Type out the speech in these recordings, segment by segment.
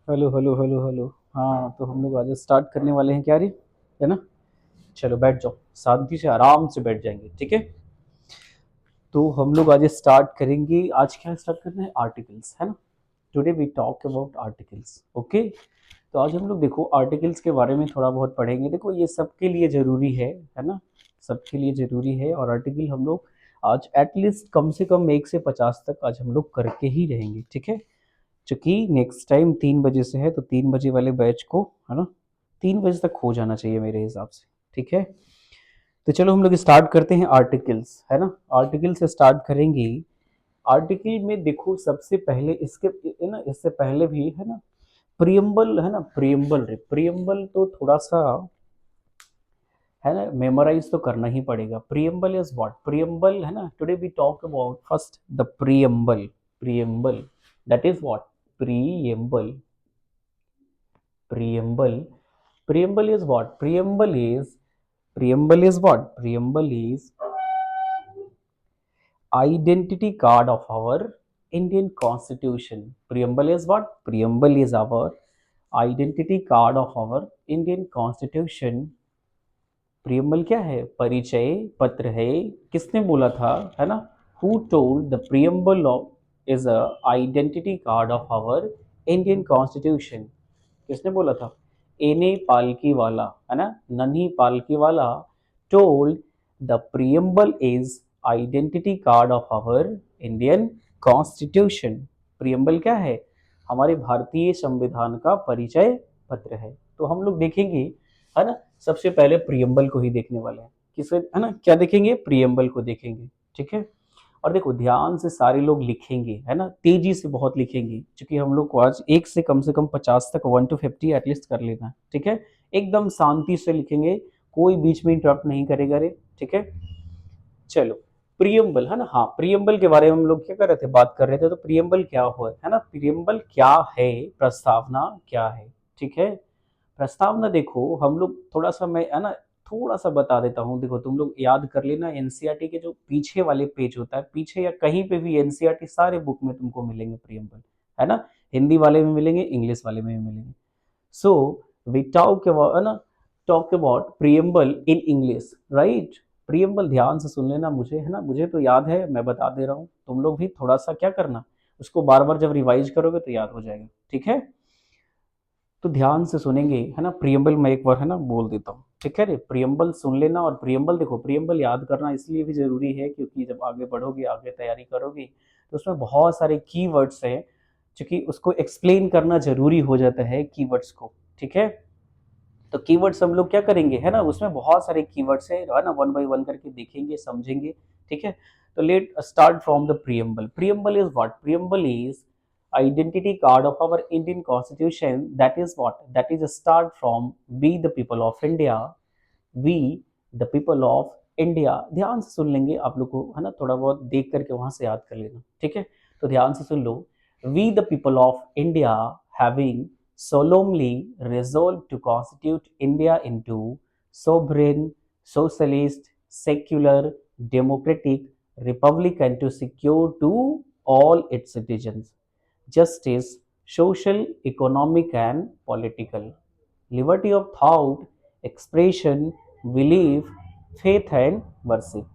Hello hello hello hello. हाँ, तो हम लोग आज स्टार्ट करने वाले हैं क्या रे, है ना। चलो बैठ जाओ, शांति से आराम से बैठ जाएंगे, ठीक है। तो हम लोग आज स्टार्ट करेंगे। आज क्या स्टार्ट करना है? आर्टिकल्स, है ना। Today we talk about articles, okay. तो आज हम लोग देखो आर्टिकल्स के बारे में थोड़ा बहुत पढ़ेंगे। देखो ये सबके लिए ज़रूरी है ना। सबके लिए ज़रूरी है। और आर्टिकल हम लोग आज एटलीस्ट कम से कम 1 से 50 तक आज हम लोग करके ही रहेंगे, ठीक है। चूंकि नेक्स्ट टाइम 3 बजे से है, तो 3 बजे वाले बैच को, है ना, 3 बजे तक हो जाना चाहिए मेरे हिसाब से, ठीक है। तो चलो हम लोग स्टार्ट करते हैं आर्टिकल्स, है ना। आर्टिकल से स्टार्ट करेंगे। आर्टिकल में देखो सबसे पहले इसके, है ना, इससे पहले भी, है ना, प्रियम्बल, है ना। प्रियम्बल रे, प्रियम्बल तो थोड़ा सा, है ना, मेमोराइज तो करना ही पड़ेगा। Preamble is what? प्रियम्बल, है ना। Today we talk about first the preamble. Preamble, that is what? Preamble. preamble preamble is what? Preamble is what? Preamble is identity card of our Indian constitution. Preamble is what? Preamble is our identity card of our Indian constitution. Preamble क्या है? परिचय पत्र है। किसने बोला था, है ना? Who told the preamble of is a identity card of our Indian constitution? किसने बोला था? एने पालकी वाला, है ना, Nani Palkhivala told the preamble is identity card of our Indian constitution. Preamble क्या है? हमारे भारतीय संविधान का परिचय पत्र है। तो हम लोग देखेंगे, है ना, सबसे पहले प्रियम्बल को ही देखने वाले हैं। किसे, है ना, क्या देखेंगे? प्रियम्बल को देखेंगे, ठीक है। और देखो ध्यान से सारे लोग लिखेंगे, है ना, तेजी से बहुत लिखेंगे, क्योंकि हम लोग को आज 1 से कम 50 तक, 1 to 50 एटलीस्ट कर लेना है, ठीक है। एकदम शांति से लिखेंगे, कोई बीच में इंटरप्ट नहीं करेगा रे, ठीक है। चलो, प्रियम्बल, है ना। हाँ, प्रियम्बल के बारे में हम लोग क्या कर रहे थे, बात कर रहे थे। तो प्रियम्बल क्या हुआ है ना, प्रियम्बल क्या है, प्रस्तावना क्या है, ठीक है। प्रस्तावना देखो हम लोग थोड़ा सा, मैं, है ना, थोड़ा सा बता देता हूँ। देखो तुम लोग याद कर लेना, एनसीईआरटी के जो पीछे वाले पेज होता है, पीछे या कहीं पे भी एनसीईआरटी सारे बुक में तुमको मिलेंगे प्रियम्बल, है ना। हिंदी वाले में मिलेंगे, इंग्लिश वाले में भी मिलेंगे। सो वी टॉक अबाउट, है ना, talk about preamble in English, right. Preamble ध्यान से सुन लेना, मुझे, है ना, मुझे तो याद है, मैं बता दे रहा हूँ। तुम लोग भी थोड़ा सा क्या करना, उसको बार बार जब रिवाइज करोगे तो याद हो जाएगा, ठीक है। तो ध्यान से सुनेंगे, है ना। प्रियम्बल मैं एक बार, है ना, बोल देता हूँ, ठीक है रे। प्रियम्बल सुन लेना। और प्रियम्बल देखो, प्रियम्बल याद करना इसलिए भी जरूरी है क्योंकि जब आगे बढ़ोगे, आगे तैयारी करोगे, तो उसमें बहुत सारे कीवर्ड्स हैं, क्योंकि उसको एक्सप्लेन करना जरूरी हो जाता है कीवर्ड्स को, ठीक है। तो कीवर्ड्स हम लोग क्या करेंगे, है ना, उसमें बहुत सारे कीवर्ड्स है ना, वन बाय वन करके देखेंगे, समझेंगे, ठीक है। तो let start from the preamble. Preamble is what? Preamble is identity card of our Indian Constitution. That is what? That is a start from we the people of India. We the people of India. ध्यान से सुन लेंगे आप लोग को, है ना, थोड़ा बहुत देख करके वहां से याद कर लेना, ठीक है। तो ध्यान से सुन लो। We the people of India having solemnly resolved to constitute India into sovereign, socialist, secular, democratic republic and to secure to all its citizens justice, social, economic, and political, liberty of thought, expression, belief, faith, and worship,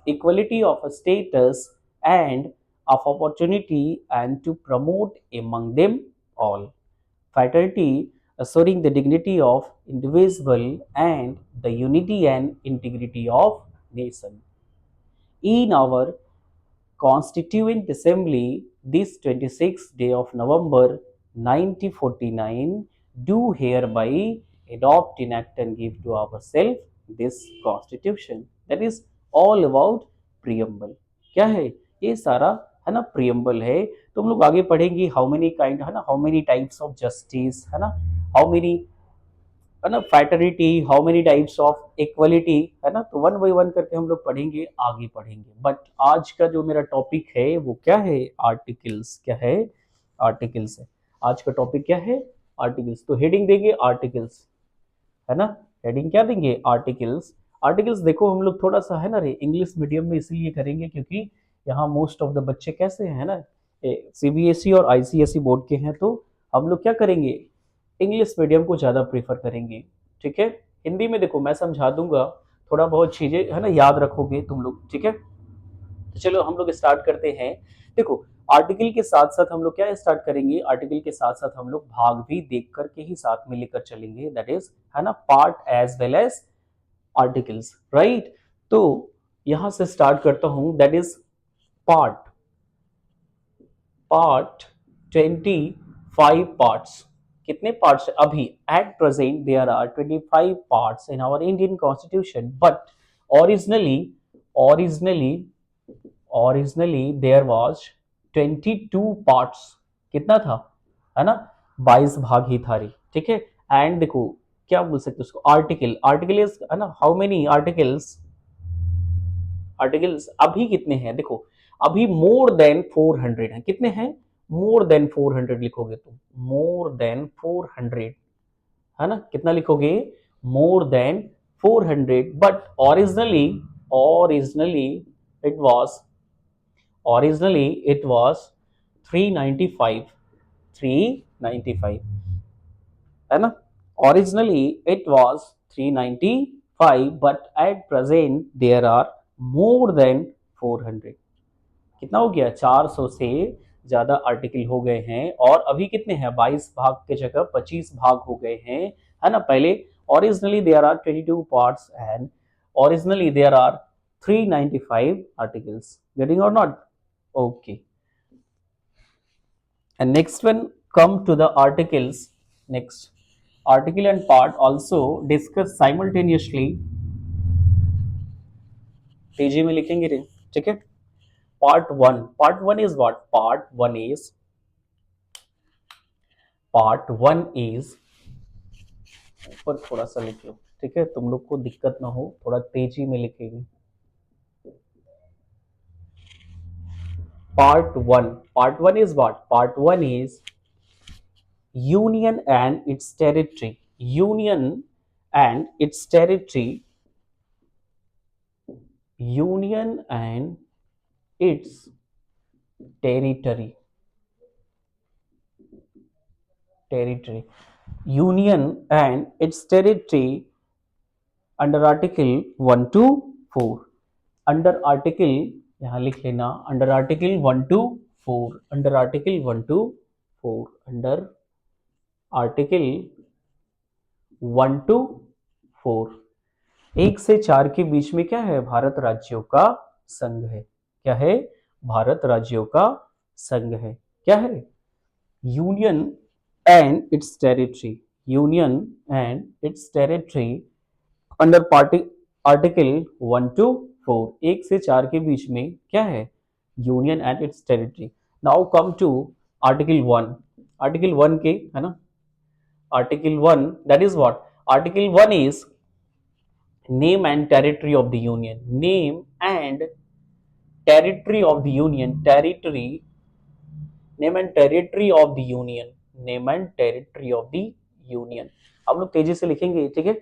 equality of status and of opportunity, and to promote among them all fraternity, assuring the dignity of individual and the unity and integrity of nation. In our Constituent Assembly, this 26th day of November 1949, do hereby adopt, enact, and give to ourselves this Constitution. That is all about preamble. क्या है ये सारा, है ना, preamble है। तो हम लोग आगे पढ़ेंगे हाउ मेनी काइंड, है ना, how many types of justice, है ना, हाउ मेनी, है ना, fraternity, how many types of equality, है ना। तो वन बाय वन करके हम लोग पढ़ेंगे, आगे पढ़ेंगे। बट आज का जो मेरा टॉपिक है वो क्या है? आर्टिकल्स। क्या है? आर्टिकल्स है। आज का टॉपिक क्या है? आर्टिकल्स। तो हेडिंग देंगे आर्टिकल्स, है ना। हेडिंग क्या देंगे? आर्टिकल्स। आर्टिकल्स देखो हम लोग थोड़ा सा, है ना रे, इंग्लिश मीडियम में इसलिए करेंगे क्योंकि यहाँ मोस्ट ऑफ द बच्चे कैसे हैं, है ना, सीबीएसई और आईसीएसई बोर्ड के हैं, तो हम लोग क्या करेंगे, इंग्लिश मीडियम को ज़्यादा प्रेफर करेंगे। ठीक है, हिंदी में देखो मैं समझा दूंगा, थोड़ा बहुत चीज़ें है ना याद रखोगे तुम लोग। ठीक है, तो चलो हम लोग स्टार्ट करते हैं। देखो, आर्टिकल के साथ साथ हम लोग क्या स्टार्ट करेंगे, आर्टिकल के साथ साथ हम लोग भाग भी देख करके ही साथ में लेकर चलेंगे, दैट इज है ना part as well as articles, right. तो यहां से स्टार्ट करता हूं, that is part, part 25 parts. कितने पार्ट्स अभी at present, there are 25 parts in our Indian constitution, but originally originally originally there was 22 parts. कितना था, है ना, 22 भाग ही था रे। ठीक है, एंड देखो क्या बोल सकते उसको, आर्टिकल, आर्टिकल इज है ना, हाउ मेनी आर्टिकल्स, आर्टिकल्स अभी कितने हैं देखो, अभी मोर देन 400 है। कितने हैं, मोर देन 400 लिखोगे तुम, मोर देन 400, है ना, कितना लिखोगे, more than 400, but originally, originally it was, originally it was 395, 395, है ना, originally it was 395, but at present there are more than 400। कितना हो गया, 400 से ज्यादा आर्टिकल हो गए हैं, और अभी कितने हैं, 22 भाग के जगह 25 भाग हो गए हैं, है ना। पहले originally there are 22 parts and originally there are 395 articles, getting और not, okay, and next one come to the articles. Next, article and part also discuss simultaneously, तेजी में लिखेंगे रे। ठीक है, part one, part one is what, part one is ऊपर थोड़ा सा लिख लो, ठीक है, तुम लोग को दिक्कत ना हो, थोड़ा तेजी में लिखेंगे। Part one is what, part one is union and its territory, union and its territory, union and its territory, territory, union and its territory under article 1 to 4, under article, यहाँ लिख लेना, under article 1 to 4, under article 1 to 4, under article 1 to 4, 1 से 4 के बीच में क्या है, भारत राज्यों का संघ है। क्या है, भारत राज्यों का संघ है। क्या है, union and its territory, union and its territory under party article 1 to 4, 1 से 4 के बीच में क्या है, union and its territory. Now come to article 1, article 1 के, है ना, article 1 that is what, article 1 is name and territory of the union, name and territory of the union, territory, name and territory of the union, name and territory of the union। हम लोग तेजी से लिखेंगे, ठीक है,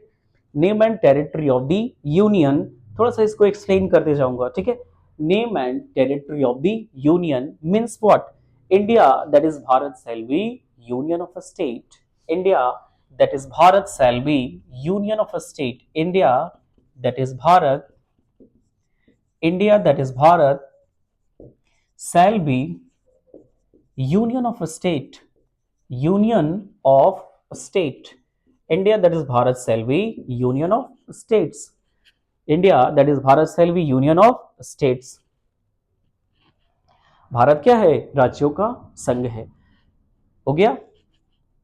name and territory of the union, थोड़ा सा इसको एक्सप्लेन करते जाऊंगा। ठीक है, name and territory of the union means what, India that is Bharat shall be union of a state, India that is Bharat shall be union of a state, India that is Bharat, India that is Bharat shall be union of a state, union of a state, India that is Bharat shall be union of states, India that is Bharat shall be union of states। Bharat क्या है, राज्यों का संघ है। हो गया,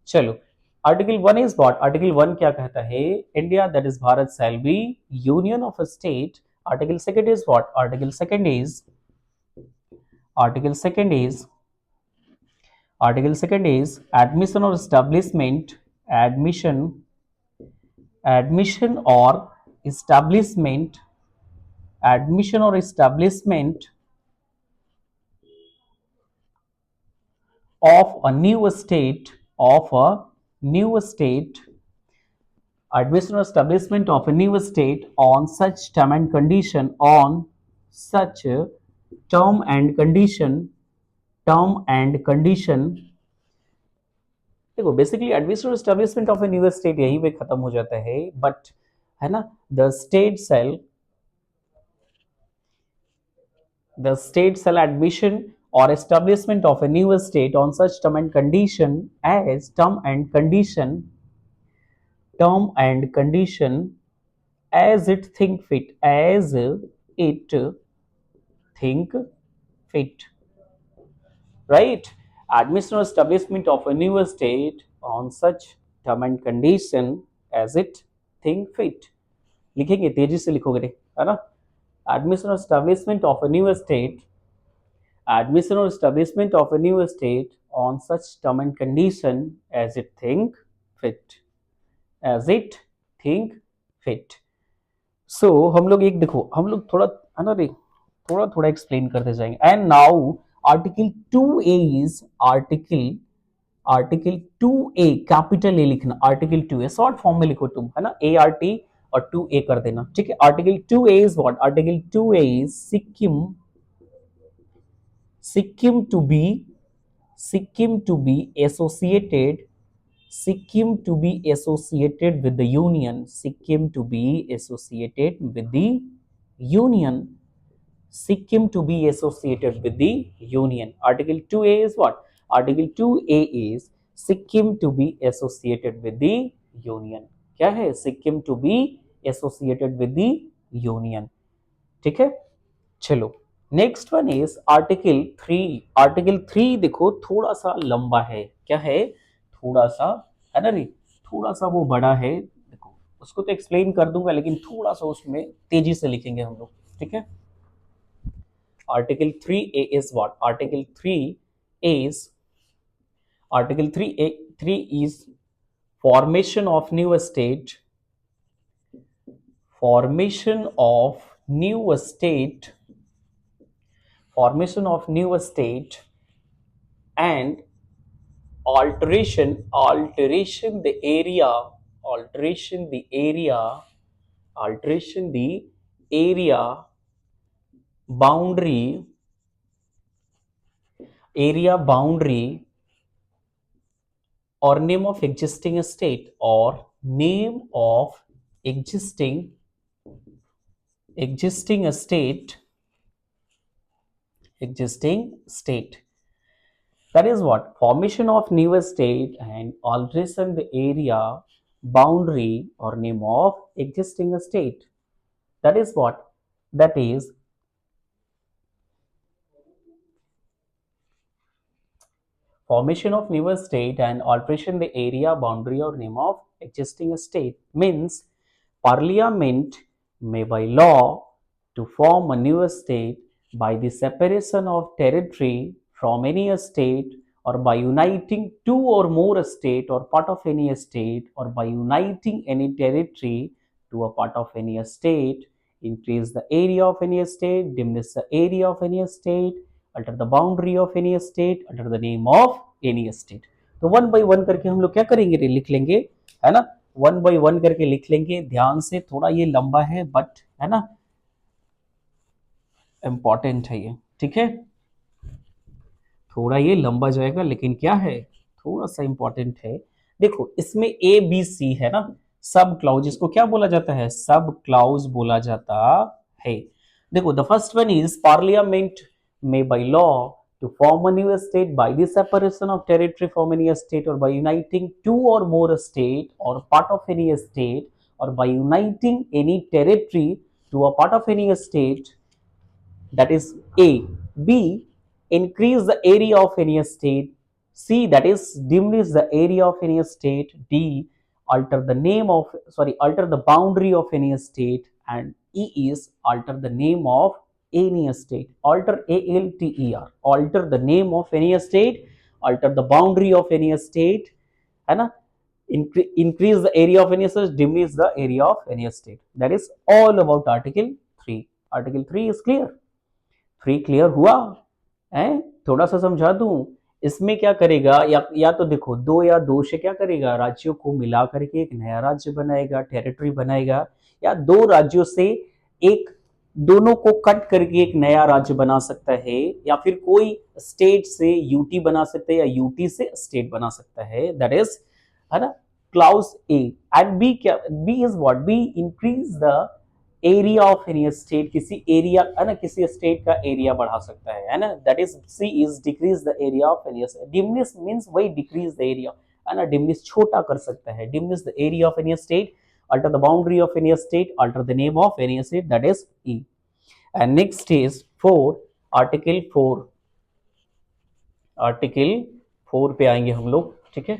चलो, article 1 is what, article 1 क्या कहता है, India that is Bharat shall be union of a state. Article second is what, article second is, article second is, article second is admission और एस्टैब्लिशमेंट, एडमिशन, एडमिशन और एस्टैब्लिशमेंट, एडमिशन और establishment of a new state, of a new state, admission or establishment of a new state on such term and condition, on such term and condition, term and condition देखो basically administrative establishment of a new state यहीं पे खत्म हो जाता है, but है ना, the state shall, the state shall admission or establishment of a new state on such term and condition as term and condition as it think fit, as it think fit, right? Admission or establishment of a new state on such term and condition as it think fit. लिखेंगे, तेजी से लिखोगे, है ना? Admission or establishment of a new state, admission or establishment of a new state on such term and condition as it think fit, as it think fit. So हम लोग एक देखो, हम लोग थोड़ा है ना रे, थोड़ा थोड़ा एक्सप्लेन करते जाएंगे. And now article 2A is article 2A, capital A लिखना, आर्टिकल 2A शॉर्ट फॉर्म में लिखो तुम, है ना, ART और 2A कर देना, ठीक है. Article 2A is what? Article 2A is Sikkim to be associated with the union, Sikkim to be associated with the union, Sikkim to be associated with the union. Article 2A is what? Article 2A is Sikkim to be associated with the union. क्या है? Sikkim to be associated with the union. ठीक है, चलो next one is article 3. Article 3 देखो थोड़ा सा लंबा है, क्या है, थोड़ा सा, है ना रे, थोड़ा सा वो बड़ा है. देखो उसको तो एक्सप्लेन कर दूंगा, लेकिन थोड़ा सा उसमें तेजी से लिखेंगे हम लोग, ठीक है. Article 3A is what? Article 3 is formation of new state, formation of new state and alteration the area boundary or name of existing state, or name of existing state. That is what? Formation of new state and alteration the area boundary or name of existing state. That is what? That is formation of new state and alteration the area boundary or name of existing state means Parliament may by law to form a new state by the separation of territory from any state, or by uniting two or more state or part of any state, or by uniting any territory to a part of any state, increase the area of any state, diminish the area of any state, alter the boundary of any state, under the name of any state. तो one by one करके हम लोग क्या करेंगे, लिख लेंगे, है ना, वन बाई वन करके लिख लेंगे ध्यान से. थोड़ा ये लंबा है, बट है ना इंपॉर्टेंट है ये, ठीक है. थोड़ा ये लंबा जाएगा, लेकिन क्या है, थोड़ा सा इंपॉर्टेंट है. देखो इसमें ABC है ना, सब क्लाउज, इसको क्या बोला जाता है? सब क्लाउज बोला जाता है. देखो the first one is parliament में by law to form a new state by the separation of territory from any state, or by uniting two or more state or part of any state, or by uniting any territory to a part of any state. That is A. B. Increase the area of any state. C. That is diminish the area of any state. D. Alter the boundary of any state. And E is alter the name of any state. Alter, ALTER, alter the name of any state, alter the boundary of any state, है ना, increase the area of any state, diminish the area of any state. That is all about article 3. Article 3 is clear. 3 clear हुआ है? थोड़ा सा समझा दूं. इसमें क्या करेगा, या तो देखो 2 या 2 से क्या करेगा, राज्यों को मिला करके एक नया राज्य बनाएगा, टेरिटरी बनाएगा, या 2 राज्यों से एक दोनों को कट करके एक नया राज्य बना सकता है, या फिर कोई स्टेट से यूटी बना सकता है या यूटी से स्टेट बना सकता है, दैट इज, है ना, क्लाउज ए। एंड बी क्या, B is what, B increase the area of any state, किसी एरिया, है ना, किसी स्टेट का एरिया बढ़ा सकता है ना, that is C is decrease the area of any state. Diminish means वही डिक्रीज द एरिया, है ना, डिमिनिश छोटा कर सकता है, diminish the area of any state, alter the boundary of any state, alter the name of any state, that is E. And next is 4, article 4। Article 4 पे आएंगे हम लोग, ठीक है।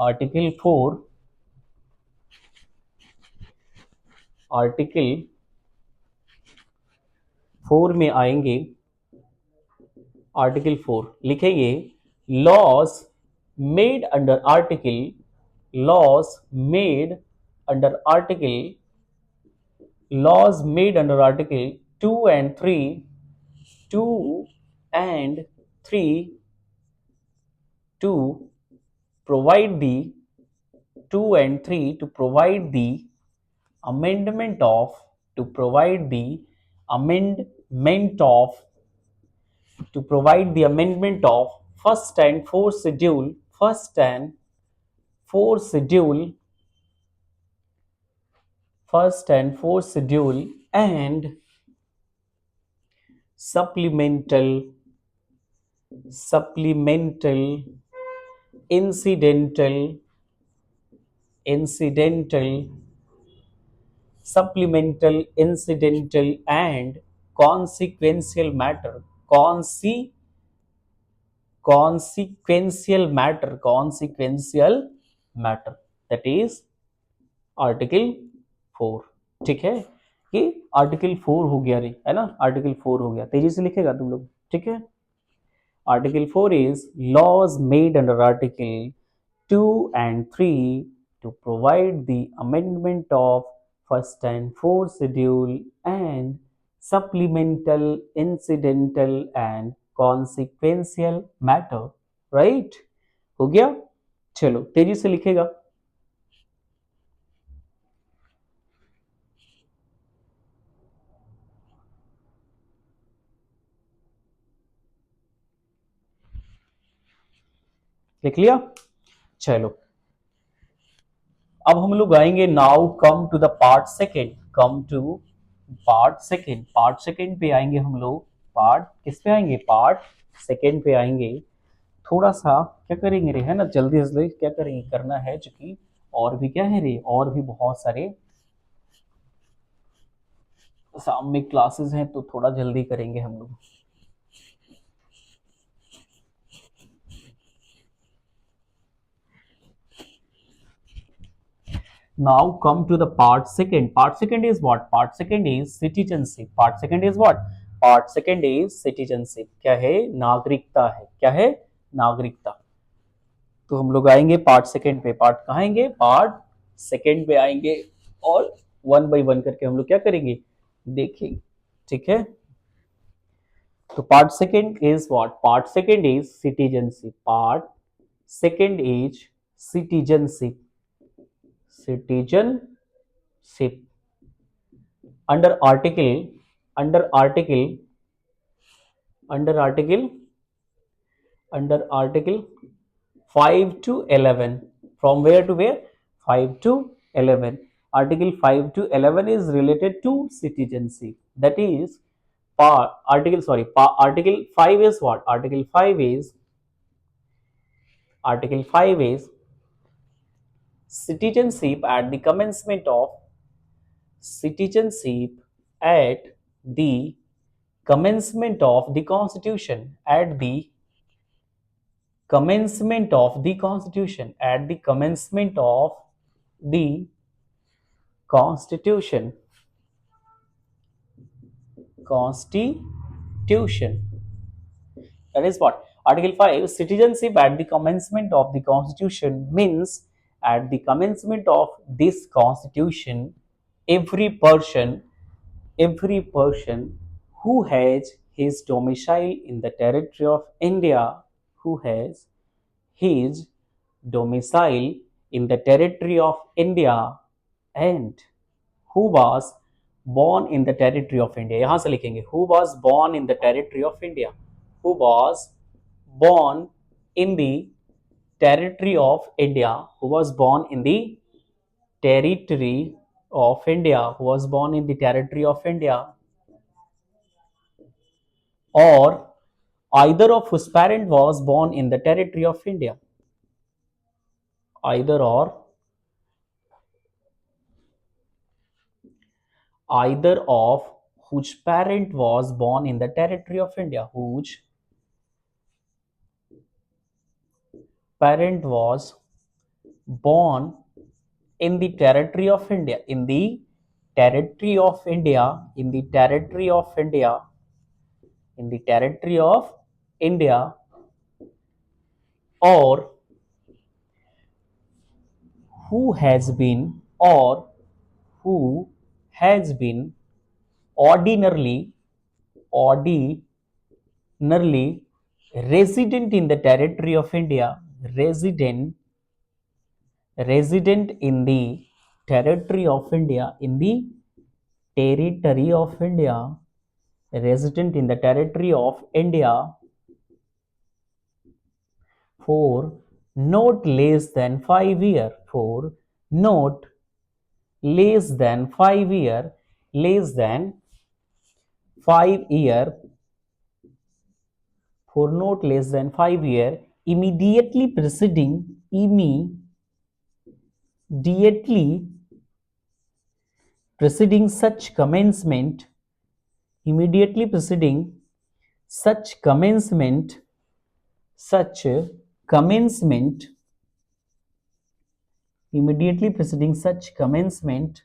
आर्टिकल 4, आर्टिकल 4 में आएंगे। आर्टिकल 4 लिखेंगे, laws made under article, laws made under article, laws made under article 2 and 3, 2 and 3 to provide the 2 and 3 to provide the amendment of, to provide the amendment of, to provide the amendment of first and fourth schedule, first and fourth schedule, first and fourth schedule, and supplemental, supplemental, incidental, incidental, supplemental, incidental, and consequential matter, consequential matter, consequential matter, that is article 4। ठीक है, ये article 4 हो गया रे, है ना, article 4 हो गया, तेजी से लिखेगा तुम लोग, ठीक है। Article 4 is laws made under Article 2 and 3 to provide the amendment of first and fourth schedule and supplemental, incidental and consequential matter, right? हो गया, चलो तेजी से लिखेगा। लिख लिया, चलो अब हम लोग आएंगे, now come to the part second, come to part second, part second पे आएंगे हम लोग। पार्ट किस पे आएंगे, पार्ट सेकेंड पे आएंगे। थोड़ा सा क्या करेंगे रे, है ना, जल्दी जल्दी क्या करेंगे, करना है चूंकि और भी क्या है रे, और भी बहुत सारे शाम में क्लासेस हैं, तो थोड़ा जल्दी करेंगे हम लोग। Now come to the part second. Part second is what? Part second is citizenship. Part second is what? Part second is citizenship. क्या है, नागरिकता है, क्या है, नागरिकता। तो हम लोग आएंगे पार्ट सेकेंड पे, पार्ट कहाँ आएंगे, पार्ट सेकेंड पे आएंगे, और वन बाई वन करके हम लोग क्या करेंगे, देखेंगे, ठीक है। तो part second is what, part second is citizenship, part second is citizenship, citizenship under article, under article, under article, under article 5 to 11, from where to where, 5 to 11, article 5 to 11 is related to citizenship, that is part article, sorry, article 5 is what, article 5 is, article 5 is citizenship at the commencement of, citizenship at the commencement of the constitution, at the commencement of the constitution, at the commencement of the constitution, constitution, that is what, article 5, citizenship at the commencement of the constitution means at the commencement of this constitution, every person, every person who has his domicile in the territory of India, who has his domicile in the territory of India, and who was born in the territory of India. यहां से लिखेंगे who was born in the territory of India. Who was born in the territory of India. Who was born in the territory of India. Who was born in the territory of India. Or either of whose parent was born in the territory of India. Either of whose parent was born in the territory of India. Whose parent was born in the territory of India. In the territory of India. In the territory of India. In the territory of India. Or who has been, or who has been ordinarily resident in the territory of India. Resident in the territory of India. In the territory of India. Resident in the territory of India for not less than 5 years. For not less than 5 years. Less than 5 years. For not less than 5 years. Immediately preceding such commencement. Immediately preceding such commencement. Such commencement. Immediately preceding such commencement.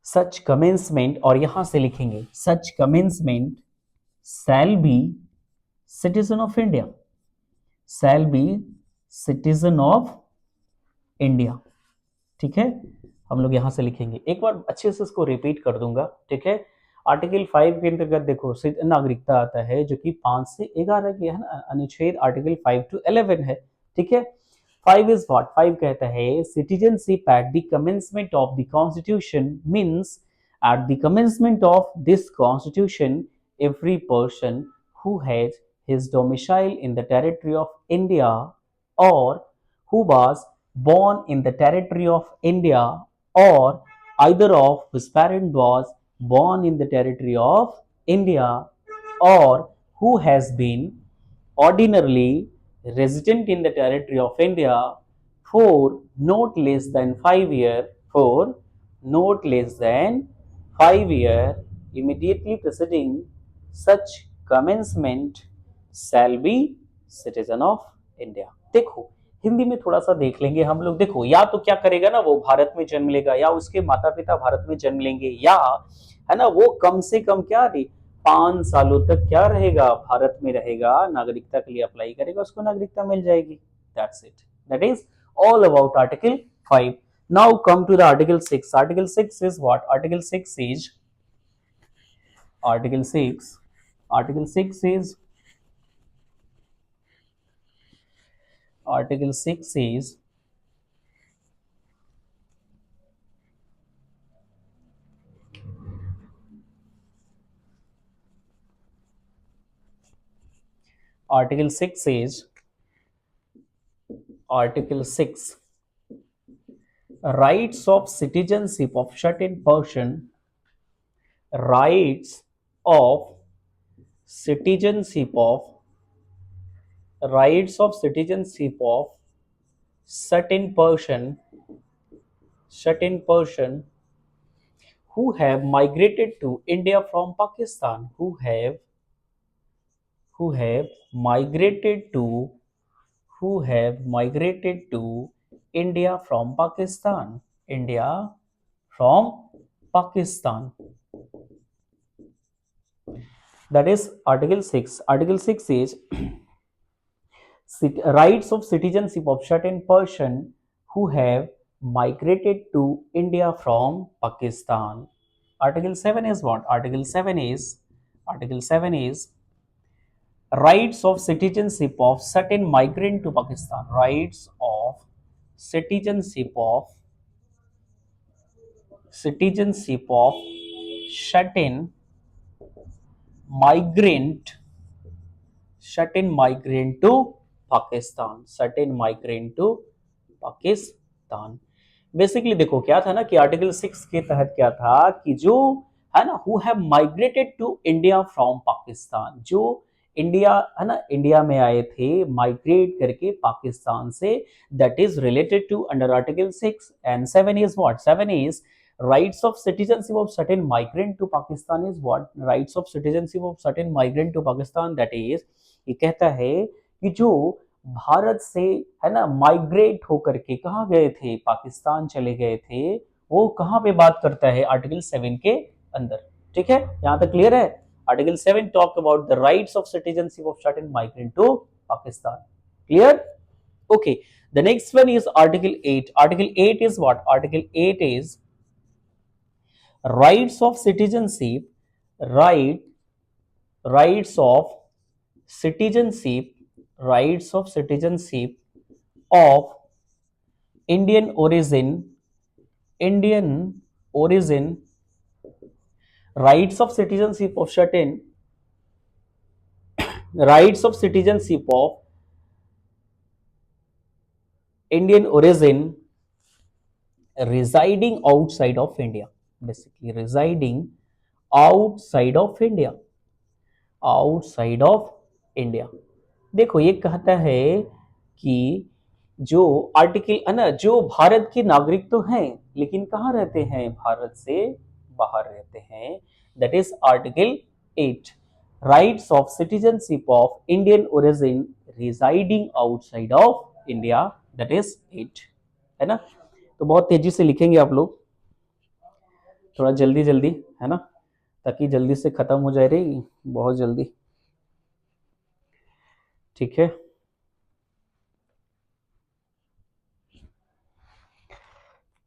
Such commencement, और यहां से लिखेंगे such commencement shall be citizen of India. Shall be citizen of India. ठीक है, हम लोग यहां से लिखेंगे, एक बार अच्छे से इसको रिपीट कर दूंगा. ठीक है, आर्टिकल 5 के अंतर्गत देखो नागरिकता आता है जो कि 5 से 11 की है ना, अनुच्छेद आर्टिकल 5 to 11 है. ठीक है, 5 is what? 5 कहता है citizenship at the commencement of the constitution means at the commencement of this constitution every person who has his domicile in the territory of India or who was born in the territory of India or either of whose parent was born in the territory of India or who has been ordinarily resident in the territory of India for not less than 5 years. For not less than 5 years immediately preceding such commencement shall be citizen of India. देखो हिंदी में थोड़ा सा देख लेंगे हम लोग. देखो या तो क्या करेगा ना, वो भारत में जन्म लेगा या उसके माता पिता भारत में जन्म लेंगे, या है ना वो कम से कम क्या रही 5 सालों तक क्या रहेगा, भारत में रहेगा, नागरिकता के लिए अप्लाई करेगा, उसको नागरिकता मिल जाएगी. That's it. That is all about article 5. Now come to the article 6. Article 6 is what? Article 6 is article 6 article 6 is Article 6 is Article 6 is Article 6 rights of citizenship of certain person. Rights of citizenship of rights of citizenship of certain person who have migrated to India from Pakistan. Who have migrated to India from Pakistan. India from Pakistan. That is Article 6. Article 6 is rights of citizenship of certain person who have migrated to India from Pakistan. Article 7 is what? Article 7 is rights of citizenship of certain migrant to Pakistan. Rights of citizenship of citizenship of certain migrant to Pakistan, certain migrant to Pakistan. Basically देखो क्या था ना कि article 6 के तहत क्या था कि जो है ना who have migrated to India from Pakistan, जो इंडिया है ना इंडिया में आए थे माइग्रेट करके पाकिस्तान से, that is related to under article 6 and 7 is what, 7 is rights of citizenship of certain migrant to Pakistan is what, rights of citizenship of certain migrant to Pakistan, that is ये कहता है कि जो भारत से है ना माइग्रेट होकर के कहाँ गए थे, पाकिस्तान चले गए थे, वो कहाँ पे बात करता है आर्टिकल 7 के अंदर। ठीक है, यहां तक क्लियर है। Article 7 talk about the rights of citizenship of certain migrant to Pakistan. Clear? Okay, the next one is article 8। Article 8 is what? Article 8 is rights of citizenship, rights of citizenship, rights of citizenship of Indian origin, rights of citizenship of certain, rights of citizenship of Indian origin residing outside of India, basically residing outside of India, outside of India। देखो ये कहता है कि जो article है ना, जो भारत के नागरिक तो हैं लेकिन कहाँ रहते हैं, भारत से बाहर रहते हैं, that is article 8, rights of citizenship of Indian origin residing outside of India, that is 8, है ना। तो बहुत तेजी से लिखेंगे आप लोग, थोड़ा जल्दी जल्दी, है ना, ताकि जल्दी से खत्म हो जाए रही, बहुत जल्दी। ठीक है,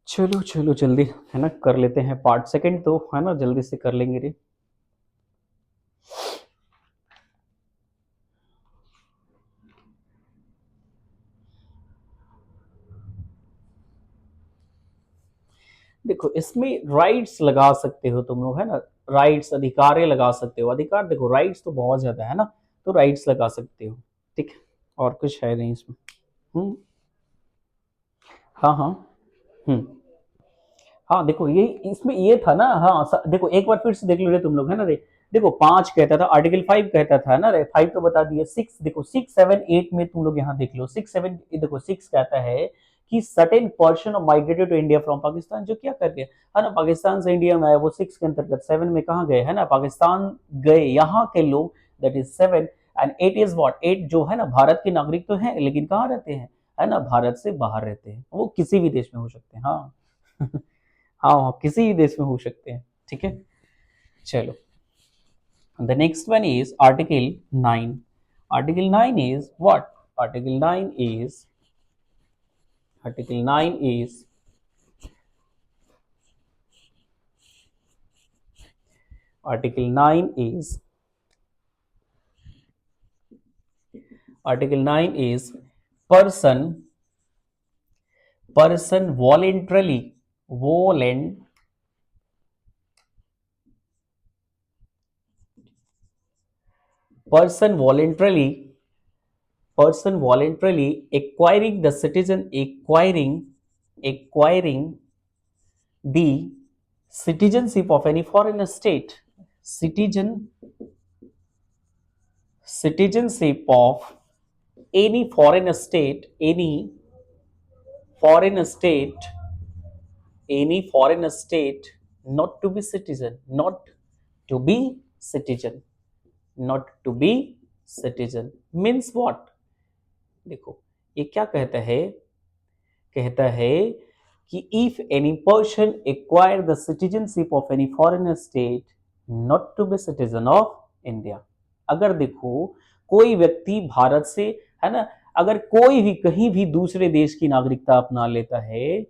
चलो चलो जल्दी, है ना, कर लेते हैं पार्ट सेकंड, तो है ना जल्दी से कर लेंगे रे। देखो इसमें राइट्स लगा सकते हो तुम लोग, है ना, राइट्स अधिकार लगा सकते हो, अधिकार देखो राइट्स तो बहुत ज्यादा है ना, तो राइट्स लगा सकते हो। ठीक है, और कुछ है नहीं इसमें। हाँ हाँ। हम्म हाँ देखो ये इसमें ये था ना, हाँ देखो एक बार फिर से देख लो रे तुम लोग, है ना रे। देखो 5 कहता था, आर्टिकल 5 कहता था ना रे, 5 तो बता दिए। 6 देखो, 6 7 8 में तुम लोग यहाँ देख लो, 6 7 देखो 6 कहता है कि certain person of migrated to India from Pakistan, जो क्या करके है ना पाकिस्तान से इंडिया में आए, वो 6 के अंतर्गत। 7 में कहाँ गए, है ना पाकिस्तान गए यहाँ के लोग, that is 7। And 8 is what, 8 जो है ना भारत के नागरिक तो हैं लेकिन कहाँ रहते हैं, है ना भारत से बाहर रहते हैं, वो किसी भी देश में हो सकते हैं। हाँ हाँ किसी भी देश में हो सकते हैं। ठीक है, चलो the next one is article 9। Article 9 is what, article 9 is, article 9 is article 9 is article 9 is person voluntarily person voluntarily acquiring the the citizenship of any foreign state, citizenship of any foreign state, foreign state not to be citizen, to be citizen not to be citizen means what। देखो ये क्या कहता है, कहता है कि if any person acquire the citizenship of any foreign state not to be citizen of India, अगर देखो कोई व्यक्ति भारत से, है ना, अगर कोई भी कहीं भी दूसरे देश की नागरिकता अपना लेता है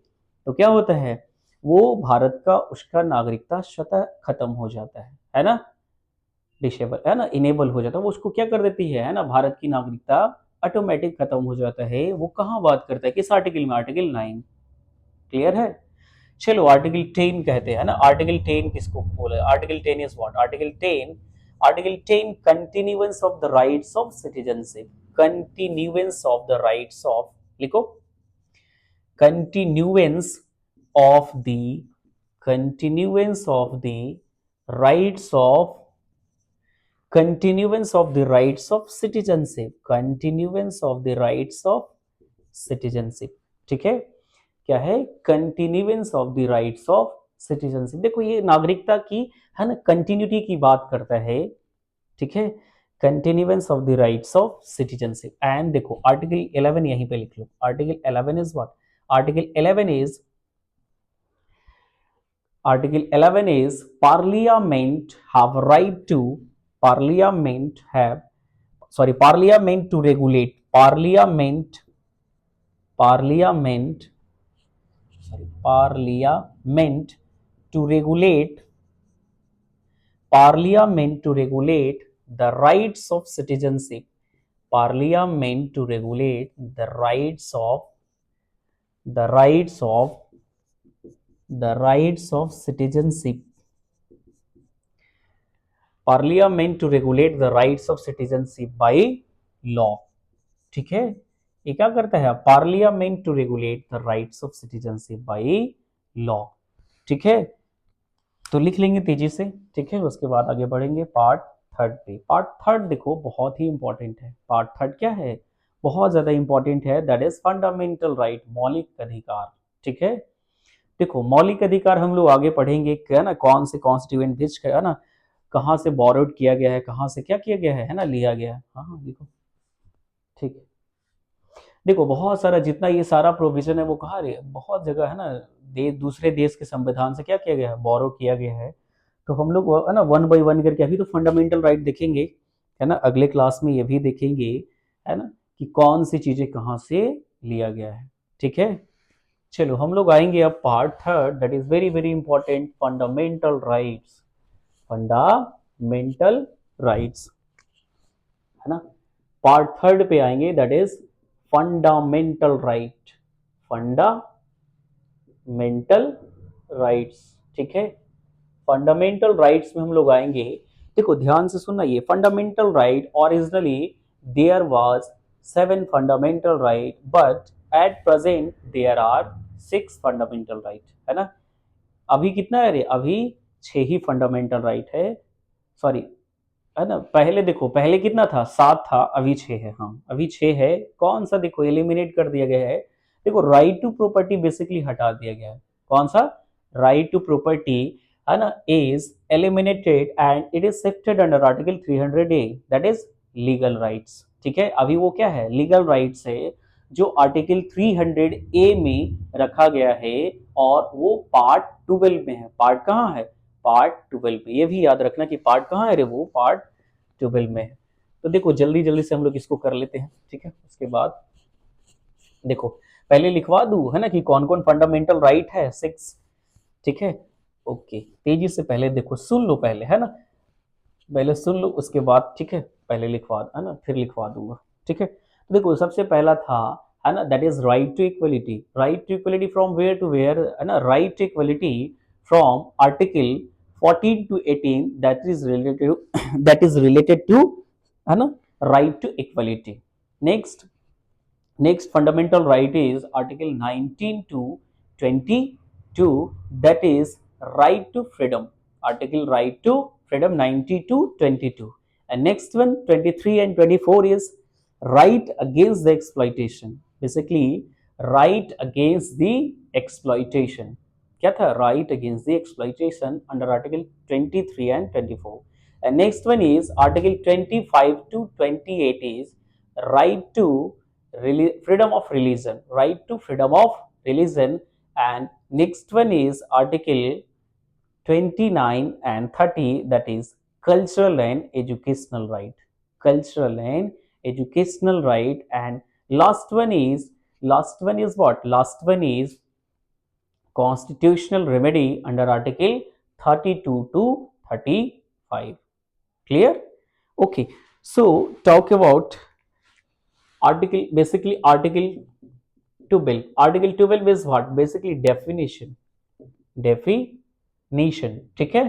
तो क्या होता है, वो भारत का उसका नागरिकता स्वतः खत्म हो जाता है ना, डिसेबल, है ना, इनेबल हो जाता है, वो उसको क्या कर देती है ना, भारत की नागरिकता ऑटोमेटिक खत्म हो जाता है। वो कहाँ बात करता है, किस आर्टिकल में, आर्टिकल 9। क्लियर है, चलो आर्टिकल 10 कहते हैं ना, आर्टिकल 10 किसको बोले, article 10 is what, article 10 continuance of the rights of citizenship, continuance of the rights of, लिखो continuance of the continuance of the rights of continuance of the rights of citizenship, continuance of the rights of citizenship, ठीक है, क्या है, continuance of the rights of citizenship. देखो ये नागरिकता की है ना, कंटिन्यूटी की बात करता है, ठीक है, continuance of the rights of citizenship. And देखो आर्टिकल 11 यहीं पे लिख लो, article 11 is what, article 11 is article 11 is parliament have right to, parliament have, sorry, parliament to regulate, parliament sorry, parliament to regulate, parliament to regulate the rights of citizenship, parliament to regulate the rights of, the rights of, the rights of citizenship, parliament to regulate the rights of citizenship by law, ठीक है, ये क्या करता है, parliament to regulate the rights of citizenship by law, ठीक है, तो लिख लेंगे तेजी से, ठीक है, उसके बाद आगे बढ़ेंगे पार्ट थर्ड पे। पार्ट थर्ड देखो बहुत ही इंपॉर्टेंट है, पार्ट थर्ड क्या है, बहुत ज्यादा इंपॉर्टेंट है, दैट इज फंडामेंटल राइट, मौलिक अधिकार, ठीक है, देखो मौलिक अधिकार हम लोग आगे पढ़ेंगे, क्या ना, कौन से कॉन्स्टिट्यूएंट विच है ना, कहाँ से बोरोड किया गया है, कहाँ से क्या किया गया है ना, लिया गया है, हाँ हाँ देखो, ठीक है, देखो बहुत सारा जितना ये सारा प्रोविजन है वो कहाँ रे, बहुत जगह है ना, दूसरे देश के संविधान से क्या किया गया है, बोरो किया गया है, तो हम लोग है ना वन बाय वन करके अभी तो फंडामेंटल राइट देखेंगे, है ना, अगले क्लास में ये भी देखेंगे, है ना, कि कौन सी चीजें कहाँ से लिया गया है, ठीक है, चलो हम लोग आएंगे अब part third, that is very very important, fundamental rights, fundamental rights, है ना, पार्ट थर्ड पे आएंगे, that is fundamental right, fundamental rights, ठीक है, फंडामेंटल राइट्स में हम लोग आएंगे, देखो ध्यान से सुनना, ये fundamental right originally there was 7 fundamental right, but at present there are 6 fundamental right, है ना, अभी कितना है रे, अभी 6 ही फंडामेंटल राइट है, सॉरी, है ना, पहले देखो पहले कितना था, 7 था, अभी 6 है, हाँ अभी 6 है, कौन सा देखो एलिमिनेट कर दिया गया है, देखो राइट टू प्रॉपर्टी बेसिकली हटा दिया गया है, कौन सा, राइट टू प्रॉपर्टी, है ना, is eliminated and it is shifted under article 300A, that is legal rights, ठीक है, अभी वो क्या है, लीगल राइट्स है, जो आर्टिकल 300A में रखा गया है, और वो पार्ट 12 में है, पार्ट कहाँ है, पार्ट 12 में, ये भी याद रखना कि पार्ट कहाँ है रे, वो पार्ट 12 में है, तो देखो जल्दी जल्दी से हम लोग इसको कर लेते हैं, ठीक है, उसके बाद देखो पहले लिखवा दूं, है ना, कि कौन कौन फंडामेंटल राइट है, 6, ठीक है, ओके, तेजी से पहले देखो सुन लो पहले, है ना, पहले सुन लो उसके बाद, ठीक है, पहले लिखवा, है ना, फिर लिखवा दूंगा, ठीक है, तो देखो सबसे पहला था, है ना, that is right to equality, right to equality from where to where, है ना, right to equality from article 14 to 18, that is related to that is related to, है ना, right to equality, next fundamental right is article 19 to 22, that is right to freedom, article right to freedom 90 to 22, and next one 23 and 24 is right against the exploitation, basically right against the exploitation, क्या था, right against the exploitation under article 23 and 24, and next one is article 25 to 28 is right to freedom of religion, right to freedom of religion, and next one is article 29 and 30, that is cultural and educational right, cultural and educational right, and last one is what, last one is constitutional remedy under article 32 to 35, clear, okay, so talk about article, basically article 12, article 12 is what, basically definition, definition, ठीक है।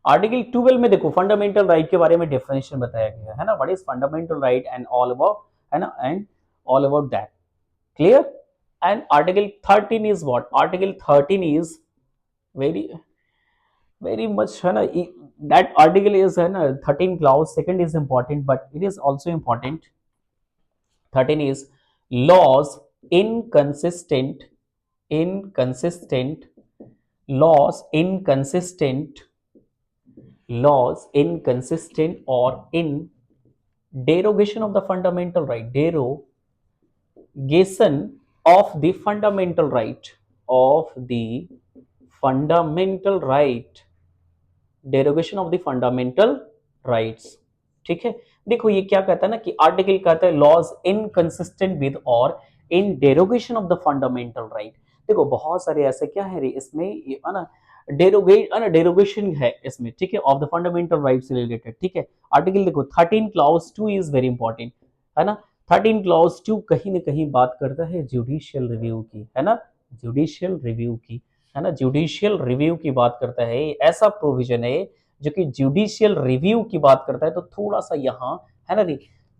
Article 12 में देखो fundamental right के बारे में definition बताया गया है ना, what is fundamental right and all about, है ना, and all about that, clear. And article 13 is what, article 13 is very very much, है ना, दैट आर्टिकल इज, है ना, 13 clause second is important but it is also important. 13 is laws inconsistent, inconsistent, laws inconsistent, laws inconsistent or in derogation of the fundamental right, derogation of the fundamental right, of the fundamental right, derogation of the fundamental rights, ठीक है। देखो ये क्या कहता है ना कि article कहता है laws inconsistent with or in derogation of the fundamental right. देखो बहुत सारे ऐसे क्या है रे इसमें, ये है ना, डेरोगेशन है इसमें, ठीक है, ऑफ द फंडामेंटल राइट से रिलेटेड, ठीक है। आर्टिकल देखो 13 क्लॉज 2 इज वेरी इंपॉर्टेंट, है ना। 13 क्लॉज 2 कहीं ना कहीं बात करता है जुडिशियल रिव्यू की, है ना, जुडिशियल रिव्यू की, है ना, जुडिशियल रिव्यू की बात करता है। ऐसा प्रोविजन है जो कि जुडिशियल रिव्यू की बात करता है, तो थोड़ा सा यहाँ, है ना,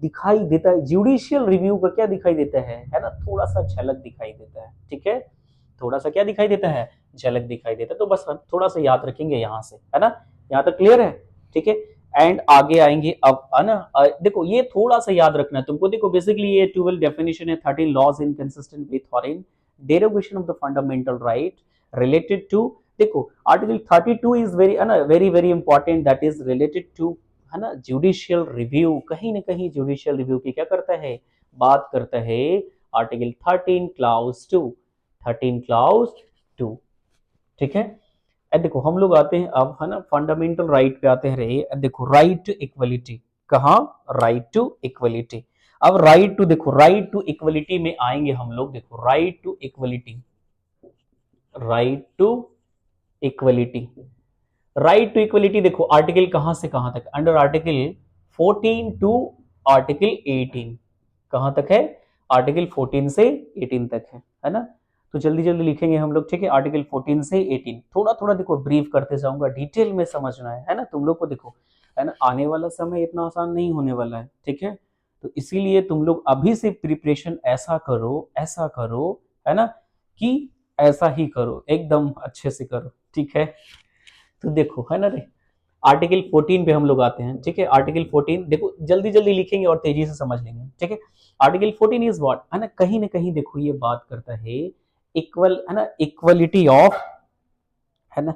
दिखाई देता है जुडिशियल रिव्यू का, क्या दिखाई देता है ना, थोड़ा सा झलक दिखाई देता है, ठीक है, थोड़ा सा क्या दिखाई देता है, झलक दिखाई देता है। तो बस थोड़ा सा याद रखेंगे यहाँ से, है ना, यहाँ तक क्लियर है, ठीक है। एंड आगे आएंगे अब, है ना, देखो ये थोड़ा सा याद रखना है तुमको। देखो बेसिकली ये 12 डेफिनेशन है, 13 laws inconsistent with or in derogation of the fundamental right related to, देखो आर्टिकल 32 इज वेरी, है ना, very very important, that is related to, है ना, जुडिशियल रिव्यू। कहीं ना कहीं जुडिशियल रिव्यू की क्या करता है, बात करता है आर्टिकल 13 क्लाउज 2, 13 क्लाउज 2, ठीक है। अब देखो हम लोग आते हैं अब, है ना, फंडामेंटल राइट पे आते हैं रे। अब देखो राइट टू इक्वलिटी, कहाँ, राइट टू इक्वलिटी। अब राइट टू, देखो राइट टू इक्वलिटी में आएंगे हम लोग, देखो right to equality, right to equality, right to equality, देखो आर्टिकल कहां से कहां तक, अंडर आर्टिकल 14 टू आर्टिकल 18, कहां तक है, आर्टिकल 14 से 18 तक है ना। तो जल्दी जल्दी लिखेंगे हम लोग, ठीक है, आर्टिकल 14 से 18, थोड़ा थोड़ा देखो ब्रीफ करते जाऊंगा, डिटेल में समझना है ना तुम लोग को, देखो है ना, आने वाला समय इतना आसान नहीं होने वाला है, ठीक है। तो इसीलिए तुम लोग अभी से प्रिपरेशन ऐसा करो, ऐसा करो, है ना, कि ऐसा ही करो, एकदम अच्छे से करो, ठीक है। तो देखो है ना रे, आर्टिकल 14 पे हम लोग आते हैं, ठीक है। आर्टिकल 14 देखो जल्दी जल्दी लिखेंगे और तेजी से समझ लेंगे, ठीक है। आर्टिकल 14 इज व्हाट, है ना, कहीं ना कहीं देखो ये बात करता है इक्वल, है ना, इक्वलिटी ऑफ, है ना,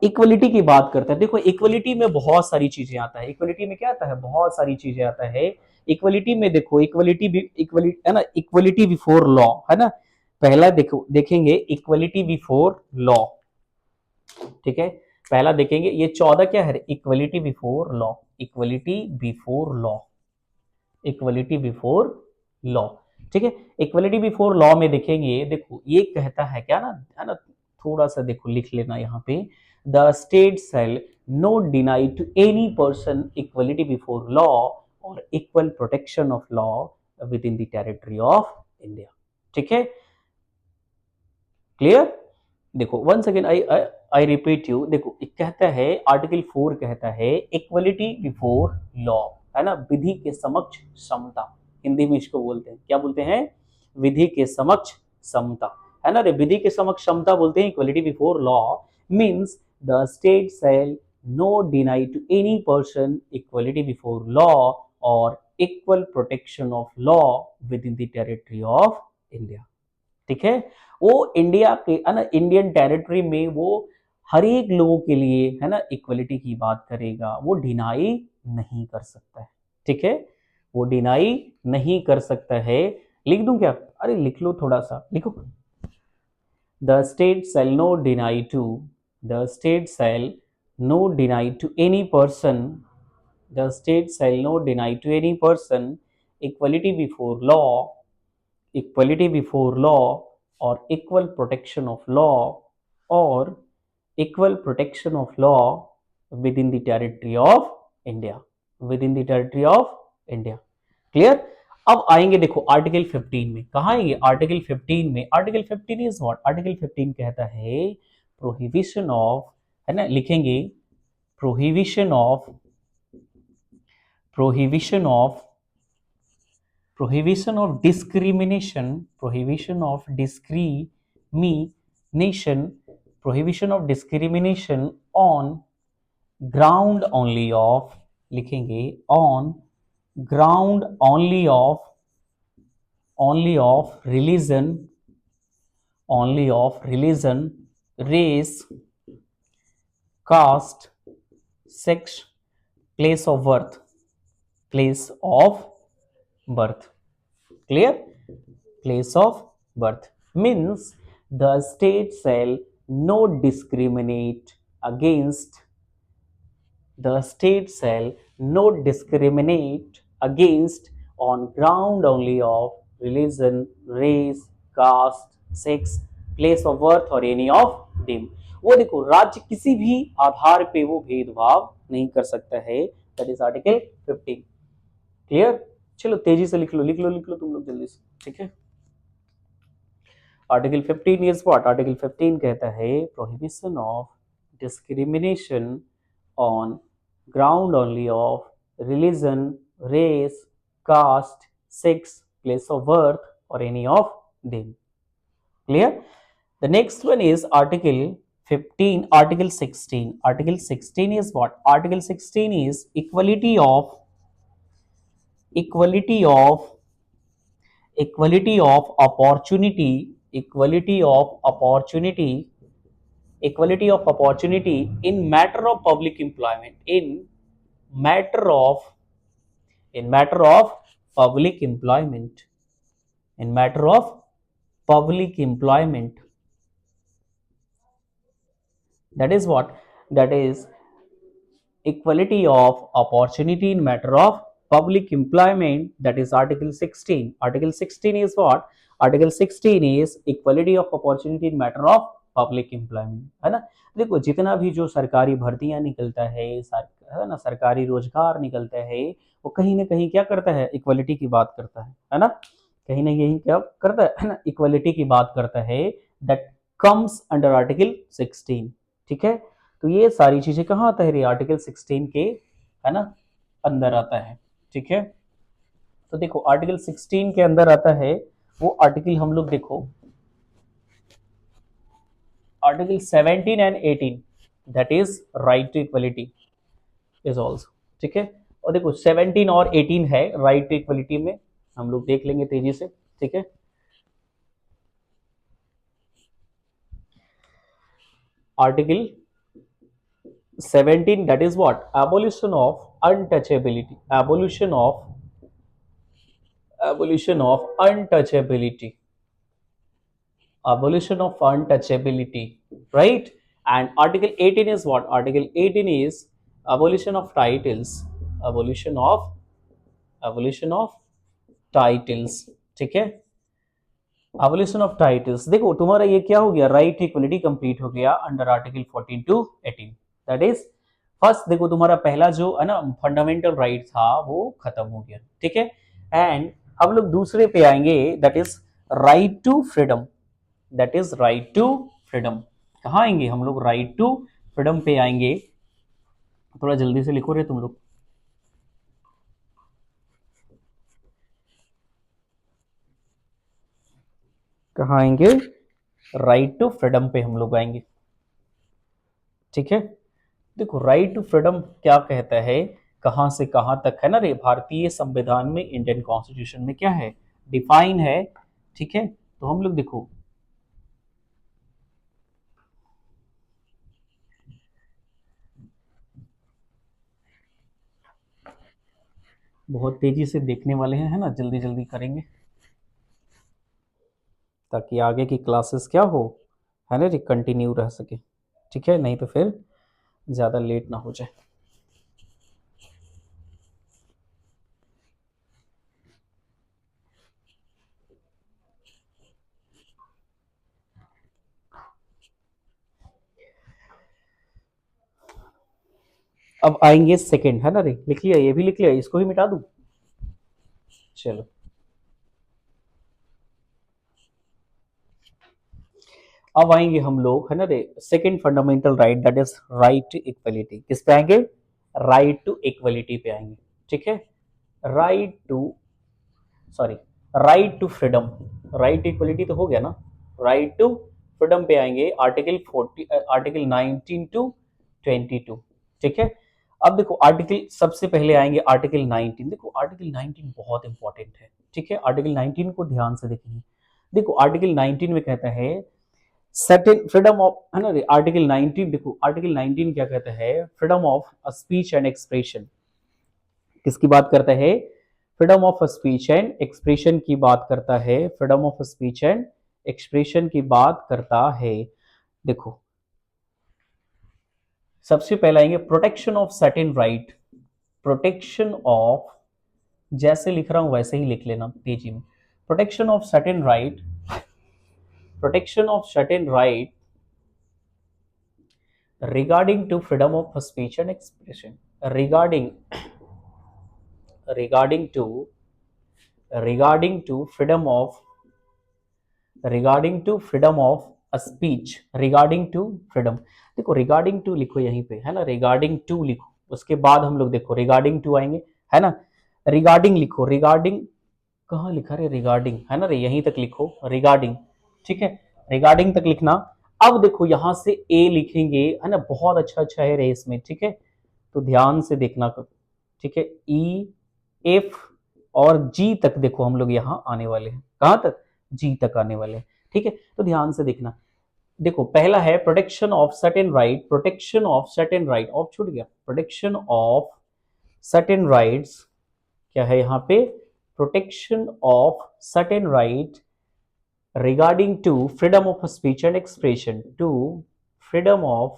इक्वलिटी की बात करता है। देखो इक्वलिटी में बहुत सारी चीजें आता है, इक्वलिटी में क्या आता है, बहुत सारी चीजें आता है। इक्वलिटी में देखो इक्वलिटी भी, इक्वलिटी, है ना, इक्वलिटी बिफोर लॉ, है ना, पहला देखो देखेंगे इक्वलिटी बिफोर लॉ, ठीक है। पहला देखेंगे ये 14 क्या है, equality before law, equality before law, equality before law, ठीक है। इक्वलिटी बिफोर लॉ में देखेंगे, देखो ये कहता है क्या ना, है ना, थोड़ा सा देखो लिख लेना यहाँ पे, the state shall not deny to any person equality before law और equal protection of law within the territory of India, ठीक है, क्लियर। देखो one second, I repeat you, देखो कहता है आर्टिकल 4 कहता है इक्वलिटी बिफोर लॉ, है ना, विधि के समक्ष समता, हिंदी में इसको बोलते हैं, क्या बोलते हैं, विधि के समक्ष समता, है ना रे, विधि के समक्ष समता बोलते हैं equality before law, means the state shall not deny to any person equality before law और equal protection of law within the territory of India, ठीक है। वो इंडिया के, है ना, इंडियन टेरिटरी में वो हर एक लोगों के लिए, है ना, इक्वलिटी की बात करेगा, वो डिनाई नहीं कर सकता है, ठीक है, वो डिनाई नहीं कर सकता है। लिख दूं क्या, अरे लिख लो, थोड़ा सा लिखो, the state shall no deny to, the state shall no deny to any person, the state shall no deny to any person equality before law, equality before law और इक्वल प्रोटेक्शन ऑफ लॉ और equal protection of law within the territory of India, within the territory of India, clear. अब आएंगे देखो article 15 में, कहा आएंगे, article 15 में, article 15 is what, article 15 कहता है प्रोहिबिशन ऑफ, है ना, लिखेंगे prohibition of, prohibition of, prohibition of discrimination, prohibition of discrimination, prohibition of discrimination on ground only of, लिखेंगे on ground only of religion, only of religion, race, caste, sex, place of birth, place of birth, clear, place of birth means the state shall not discriminate against, the state shall not discriminate against on ground only of religion, race, caste, sex, place of birth or any of them. वो देखो राज्य किसी भी आधार पे वो भेदभाव नहीं कर सकता है, दैट इज आर्टिकल 15, क्लियर। चलो तेजी से लिख लो लिख लो लिख लो तुम लोग जल्दी से, ठीक है। आर्टिकल 15 इज व्हाट, आर्टिकल 15 कहता है prohibition of discrimination on ground only of religion, race, caste, sex, place of birth, or any of them. Clear? The next one is Article 15, Article 16. Article 16 is what? Article 16 is equality of, equality of, equality of opportunity, equality of opportunity, equality of opportunity in matter of public employment, in matter of, in matter of public employment, in matter of public employment, that is what, that is equality of opportunity in matter of public employment, that is article 16. Article 16 is what, article 16 is equality of opportunity in matter of public employment, है ना। देखो जितना भी जो सरकारी भर्तियां निकलता है ना, सरकारी रोजगार निकलता है, वो कहीं ना कहीं क्या करता है, इक्वलिटी की बात करता है ना, कहीं ना कहीं क्या करता है ना, इक्वलिटी की बात करता है, दैट कम्स अंडर आर्टिकल 16, ठीक है। तो ये सारी चीजें कहाँ आता है, आर्टिकल 16 के, है ना, अंदर आता है, ठीक है। तो देखो आर्टिकल 16 के अंदर आता है वो आर्टिकल, हम लोग देखो article 17 and 18, that is right to equality is also, ठीक है। और देखो 17 और 18 है राइट टू इक्वलिटी में, हम लोग देख लेंगे तेजी से, ठीक है। Article 17, that is what, abolition of untouchability, abolition of, abolition of untouchability, abolition of untouchability, right? And article 18 is what, article 18 is abolition of titles, abolition of, abolition of titles, ठीक है। abolition of titles, देखो तुम्हारा ये क्या हो गया, right equality complete हो गया under article 14 to 18, that is first, देखो तुम्हारा पहला जो है ना फंडामेंटल राइट था वो खत्म हो गया, ठीक है। एंड हम लोग दूसरे पे आएंगे, that is right to freedom, that is right to freedom. कहाँ आएंगे हम लोग, राइट टू फ्रीडम पे आएंगे, थोड़ा जल्दी से लिखो रे तुम लोग। कहाँ आएंगे, राइट टू फ्रीडम पे हम लोग आएंगे, ठीक है। देखो राइट टू फ्रीडम क्या कहता है, कहां से कहां तक है ना रे, भारतीय संविधान में, इंडियन कॉन्स्टिट्यूशन में क्या है, डिफाइन है, ठीक है। तो हम लोग देखो बहुत तेजी से देखने वाले हैं, है ना, जल्दी जल्दी करेंगे ताकि आगे की क्लासेस क्या हो, है ना, कंटिन्यू रह सके, ठीक है, नहीं तो फिर ज़्यादा लेट ना हो जाए। अब आएंगे सेकंड, है ना रे, लिख लिया, ये भी लिख लिया, इसको ही मिटा दूं, चलो। अब आएंगे हम लोग, है ना रे, second fundamental right, that is right to equality. किस पे आएंगे? राइट टू इक्वलिटी पे आएंगे। ठीक है, right to, sorry, right to freedom. Right to equality तो हो गया ना, राइट टू फ्रीडम पे आएंगे, आर्टिकल 40, आर्टिकल 19 टू 22। ठीक है, अब देखो आर्टिकल, सबसे पहले आएंगे आर्टिकल 19। देखो आर्टिकल 19 बहुत इंपॉर्टेंट है। ठीक है, आर्टिकल 19 को ध्यान से देखेंगे। देखो आर्टिकल 19 में कहता है सर्टेन फ्रीडम ऑफ, है ना, आर्टिकल 19, देखो आर्टिकल 19 क्या कहता है, freedom of speech and expression. किसकी बात करता है? Freedom of speech and expression की बात करता है, freedom of speech and expression की बात करता है। देखो सबसे पहले आएंगे protection of certain right, protection of, जैसे लिख रहा हूं वैसे ही लिख लेना तेजी में, protection of certain right, protection of certain right regarding to freedom of speech and expression, regarding to regarding to freedom of, regarding to freedom of speech, regarding to freedom। देखो regarding to लिखो यहीं पे, है ना, regarding to लिखो, उसके बाद हम लोग देखो regarding to आएंगे, है ना, regarding लिखो, regarding कहाँ लिखा रे, regarding है ना रे, यहीं तक लिखो regarding। ठीक है, regarding तक लिखना। अब देखो यहां से ए लिखेंगे, है ना, बहुत अच्छा अच्छा है रे इसमें। ठीक है, तो ध्यान से देखना। ठीक है, ई, एफ और जी तक देखो हम लोग यहाँ आने वाले हैं। कहां तक? जी तक आने वाले हैं। ठीक है, तो ध्यान से देखना। देखो पहला है protection of certain right, protection of certain right, of छूट गया, प्रोटेक्शन ऑफ सर्टेन राइट्स, क्या है यहाँ पे, protection of certain right regarding to freedom of speech and expression, to freedom of,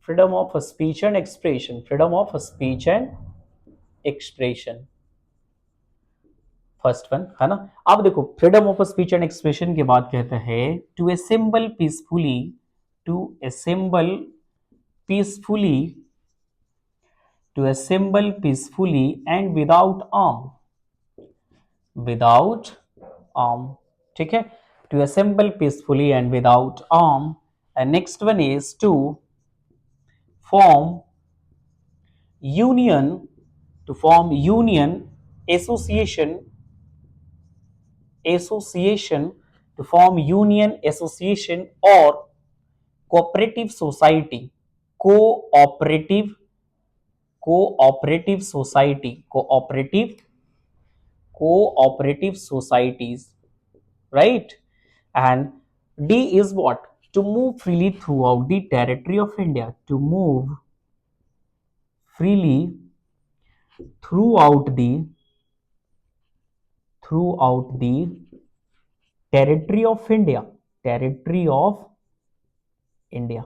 freedom of speech and expression, freedom of speech and expression, first one, है ना। अब देखो freedom of speech and expression के बाद कहता है to assemble peacefully, to assemble peacefully, to assemble peacefully and without arm, without arm. ठीक है, to assemble peacefully and without arm. And next one is to form union, to form union, association, association, to form union, association or cooperative society, cooperative, cooperative society, cooperative, cooperative societies, right? And D is what? To move freely throughout the territory of India, to move freely throughout the, throughout the territory of India, territory of India.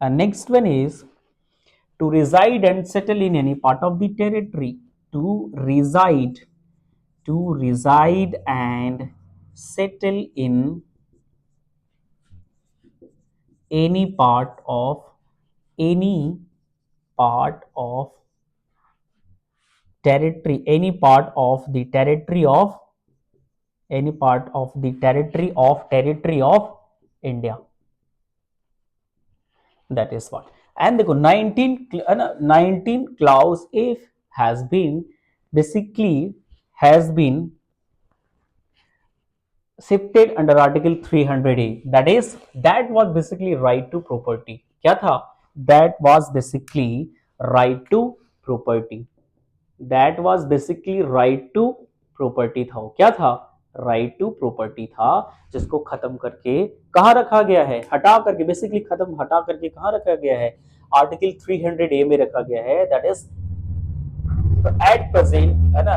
And next one is to reside and settle in any part of the territory, to reside, to reside and settle in any part of, any part of territory, any part of the territory of, any part of the territory of India, that is what। and देखो 19 clause if has been, basically has been shifted under article 300A, that is, that was basically right to property। क्या था? that was basically right to property, that was basically right to property था। क्या था? Right to property था, जिसको खत्म करके कहां रखा गया है, हटा करके, बेसिकली खत्म हटा करके कहां रखा गया है, आर्टिकल 300A में रखा गया है। दैट इज एट प्रेजेंट, है ना,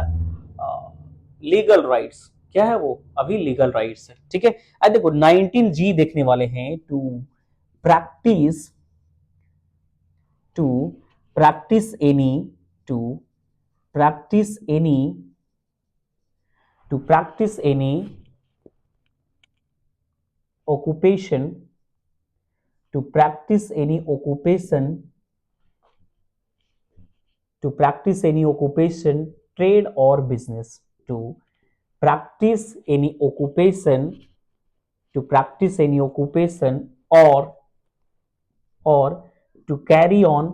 लीगल राइट्स, क्या है वो, अभी लीगल राइट्स है। ठीक है, अब देखो 19G देखने वाले हैं, to practice, to practice any, to practice any, to practice any occupation, to practice any occupation, to practice any occupation, trade or business, to practice any occupation, to practice any occupation or to carry on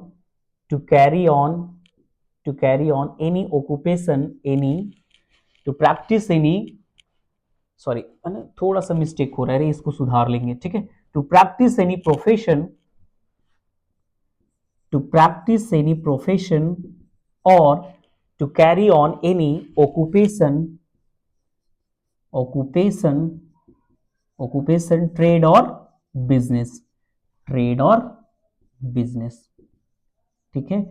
to carry on to carry on any occupation any to practice any sorry थोड़ा सा mistake हो रहा है, इसको सुधार लेंगे, ठीक है। To practice any profession to practice any profession or to carry on any occupation trade or business ठीक है।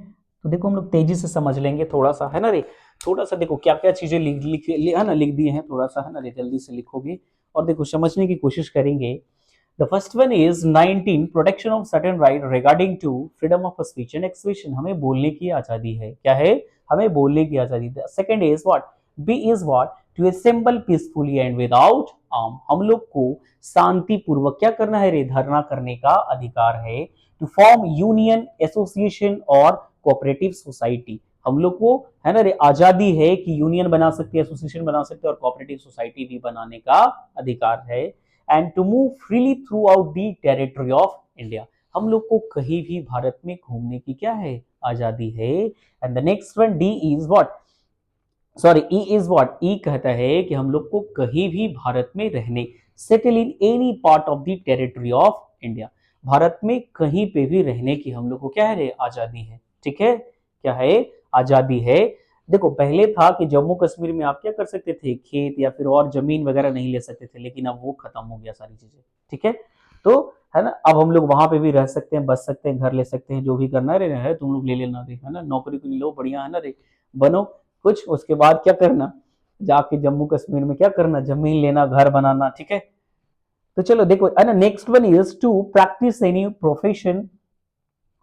तो देखो हम लोग तेजी से समझ लेंगे थोड़ा सा, है ना रे। थोड़ा सा देखो क्या क्या चीजें लिख दिए हैं, थोड़ा सा है ना रे, जल्दी से लिखोगे और देखो समझने की कोशिश करेंगे। The first one is 19 protection of certain right regarding to freedom of speech and expression। हमें बोलने की आजादी है, क्या है, हमें बोलने की आजादी है। Second is what, B is what, to assemble peacefully and without arm। हम लोग को शांति पूर्वक क्या करना है रे, धरना करने का अधिकार है। To form union, association और cooperative society। हम लोग को है ना रे आजादी है कि यूनियन बना सकते हैं, एसोसिएशन बना सकते हैं और कोऑपरेटिव सोसाइटी भी बनाने का अधिकार है। And to move freely throughout the territory of India. हम लोग को कहीं भी भारत में घूमने की क्या है, आजादी है। And the next one D is what, sorry E is what, E कहता है कि हम लोग को कहीं भी भारत में रहने, settle in any part of the territory of India. Bharat में कहीं पे भी रहने की हम लोग को क्या है, आजादी है, ठीक है, क्या है, आजादी है। देखो पहले था कि जम्मू कश्मीर में आप क्या कर सकते थे, खेत या फिर और जमीन वगैरह नहीं ले सकते थे, लेकिन अब वो खत्म हो गया सारी चीजें, ठीक है। तो है ना, अब हम लोग वहां पे भी रह सकते हैं, बस सकते हैं, घर ले सकते हैं, जो भी करना है तुम लोग ले लेना रे, है ना, नौकरी को लो, बढ़िया है ना रे, बनो कुछ, उसके बाद क्या करना, जाके जम्मू कश्मीर में क्या करना, जमीन लेना, घर बनाना, ठीक है। तो चलो देखो है ना, next one is to practice any profession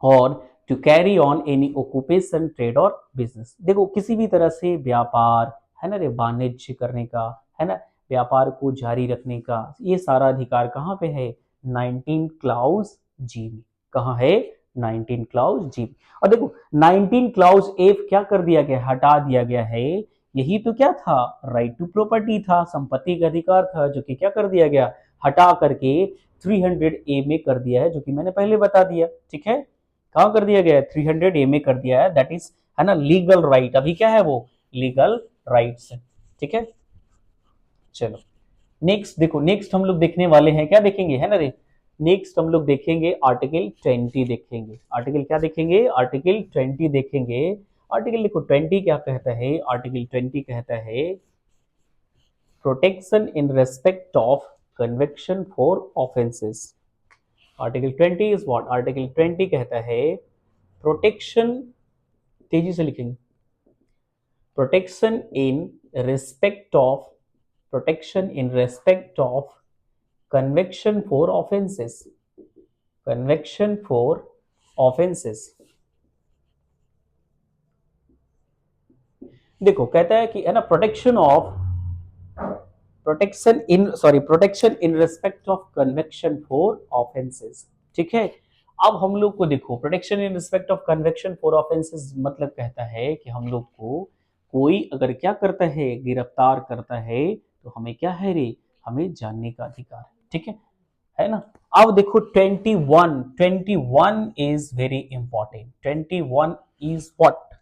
or to carry on any occupation trade or business. देखो किसी भी तरह से व्यापार है ना रे, वाणिज्य करने का, है ना, व्यापार को जारी रखने का, ये सारा अधिकार कहाँ पे है, 19 क्लाउज जी में। कहाँ है, 19 क्लाउज जी में। और देखो 19 क्लाउज एफ क्या कर दिया गया, हटा दिया गया है। यही तो क्या था, राइट टू प्रॉपर्टी था, संपत्ति का अधिकार था, जो कि क्या कर दिया गया, हटा करके 300 ए में कर दिया है, जो कि मैंने पहले बता दिया, ठीक है। कहाँ कर दिया गया है, 300 ए में कर दिया है, दैट इज है ना लीगल राइट। अभी क्या है वो, लीगल राइट्स है, ठीक है। चलो नेक्स्ट देखो, नेक्स्ट हम लोग देखने वाले हैं, क्या देखेंगे है ना रे, नेक्स्ट हम लोग देखेंगे आर्टिकल 20 देखेंगे। आर्टिकल क्या देखेंगे, आर्टिकल 20 देखेंगे। आर्टिकल देखो 20 क्या कहता है, आर्टिकल 20 कहता है protection in respect of conviction for offences. Article 20 is what, article 20 कहता है प्रोटेक्शन, तेजी से लिखेंगे, protection in respect of, protection in respect of conviction for offences, conviction for offences. देखो कहता है कि है ना protection of, protection in sorry protection in respect of conviction for offences, ठीक है। अब हम लोग को देखो protection in respect of conviction for offences मतलब कहता है कि हम लोग को कोई अगर क्या करता है, गिरफ्तार करता है, तो हमें क्या है रे, हमें जानने का अधिकार है, ठीक है ना। अब देखो 21, 21 is very important. 21 is what,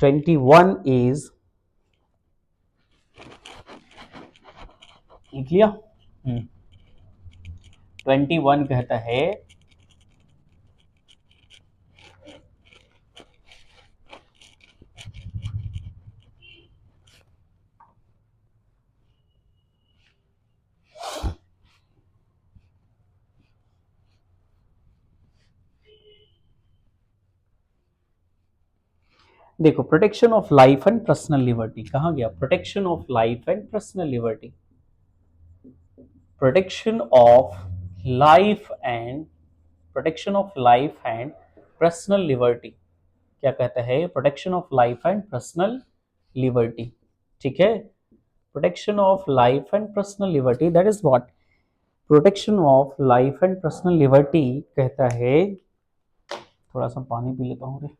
21 is, लिख लिया, 21 कहता है देखो protection of life and personal liberty, कहाँ गया, protection of life and personal liberty, protection of life and, protection of life and personal liberty क्या कहता है, protection of life and personal liberty, ठीक है। Protection of life and personal liberty that is what, protection of life and personal liberty कहता है, थोड़ा सा पानी पी लेता हूँ रे।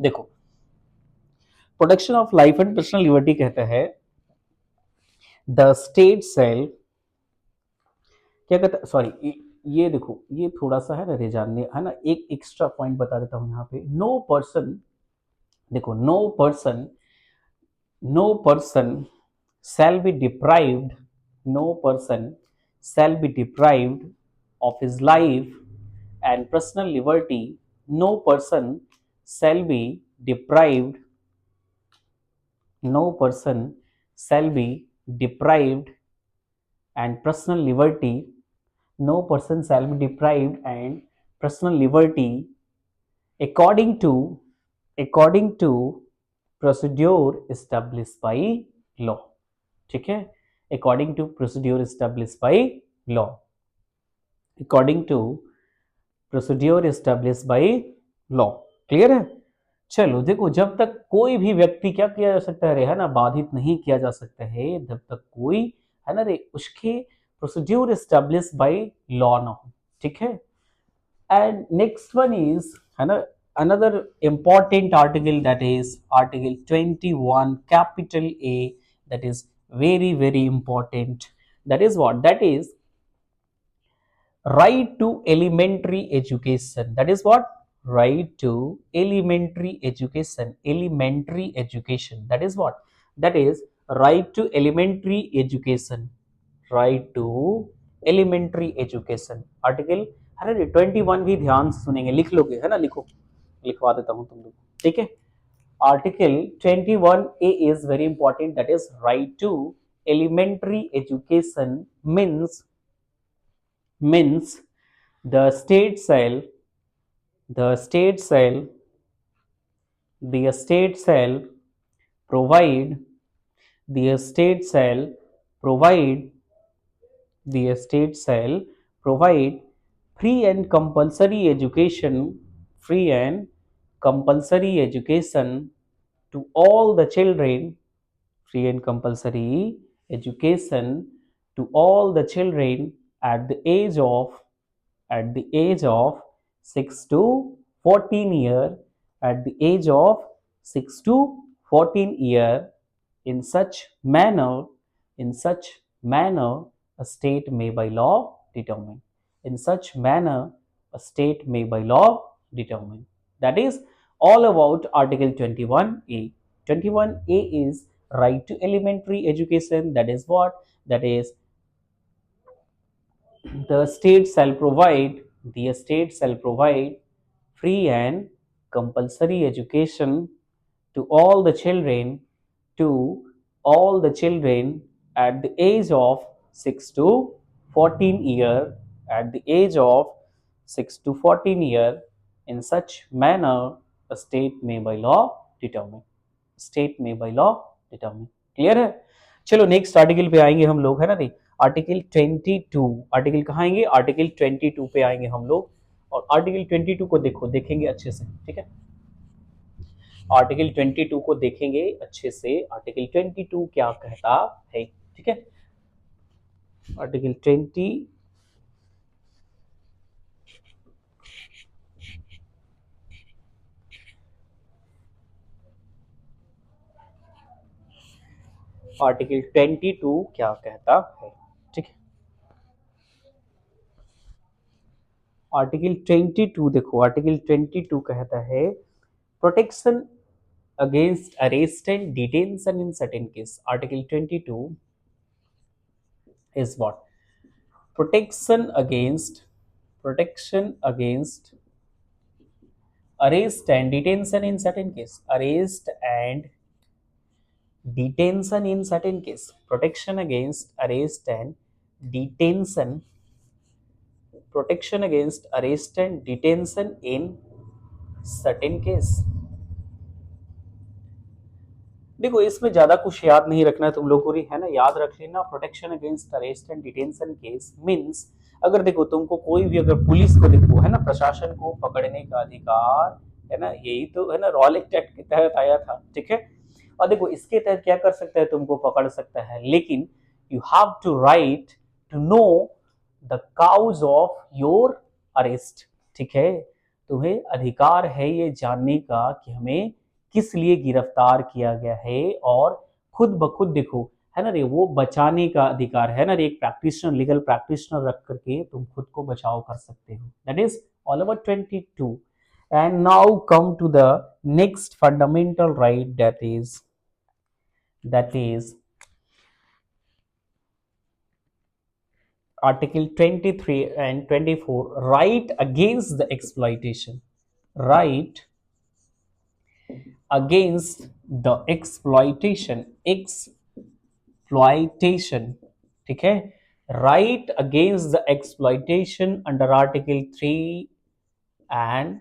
देखो, protection of life and personal liberty कहता है द स्टेट सेल, क्या कहता है, सॉरी, ये देखो, ये थोड़ा सा है ना रे जानने, है ना, एक एक्स्ट्रा पॉइंट बता देता हूं यहाँ पे। नो पर्सन, देखो, no person shall be deprived, no person shall be deprived of his life and personal liberty. No person shall be deprived, no person shall be deprived and personal liberty. No person shall be deprived and personal liberty according to according to procedure established by law. ठीक है, according to procedure establish by law, according to procedure establish by law. Clear है? चलो देखो, जब तक कोई भी व्यक्ति क्या किया जा सकता है रे, है ना, बाधित नहीं किया जा सकता है, जब तक कोई, है ना रे, उसके प्रोसीड्योर एस्टेब्लिश बाय लॉ ना हो। ठीक है, एंड नेक्स्ट वन इज, है ना, another important article, that is article 21 capital A, that is very very important. That is what? That is right to elementary education. That is what? Right to elementary education. Elementary education, that is what? That is right to elementary education. Right to elementary education article, है ना, 21 भी ध्यान से सुनेंगे, लिख लोगे, है ना, लिखो, लिखवा देता हूं तुम लोग। ठीक है, article 21A is very important, that is right to elementary education means the state shall the state shall the state shall provide the state shall provide the state shall provide free and compulsory education, free and compulsory education to all the children, free and compulsory education to all the children at the age of 6 to 14 year, at the age of 6 to 14 year, in such manner, in such manner a state may by law determine, in such manner a state may by law determine. That is all about article 21A. 21A is right to elementary education. That is what? That is the state shall provide, the state shall provide free and compulsory education to all the children, to all the children at the age of 6 to 14 year, at the age of 6 to 14 year, in such manner a state may by law determine, state may by law determine. Clear है? चलो next article पे आएंगे हम लोग, है ना रे, article 22। Article कहाँ आएंगे? आर्टिकल 22 पे आएंगे हम लोग, और आर्टिकल 22 को देखो, देखेंगे अच्छे से। ठीक है, आर्टिकल 22 को देखेंगे अच्छे से, आर्टिकल 22 क्या कहता है। ठीक है, आर्टिकल 20, आर्टिकल 22 क्या कहता है। ठीक है, आर्टिकल 22 देखो, आर्टिकल 22 कहता है protection against arrest and detention in certain case. Article 22 is what? Protection against arrest and detention in certain case. Arrest and detention in certain case. Protection against arrest and detention. Protection against arrest and detention in certain case. देखो, इसमें ज्यादा कुछ याद नहीं रखना है तुम लोगों को, है ना, याद रख लेना। Protection against arrest and detention case means, अगर देखो तुमको कोई भी, अगर पुलिस को देखो, है ना, प्रशासन को पकड़ने का अधिकार, है ना, यही तो है ना, रॉल एक्ट के तहत आया था। ठीक है, और देखो इसके तहत क्या कर सकता है, तुमको पकड़ सकता है, लेकिन you have to right to know the cause of your arrest. ठीक है, तुम्हें अधिकार है ये जानने का कि हमें किस लिए गिरफ्तार किया गया है, और खुद ब खुद देखो, है ना रे, वो बचाने का अधिकार है ना रे, एक प्रैक्टिशनर, लीगल प्रैक्टिशनर रख करके तुम खुद को बचाव कर सकते हो। That is all over 22। And now come to the next fundamental right, that is Article 23 and 24, right against the exploitation. Right against the exploitation, ठीक है, right against the exploitation under Article 3 and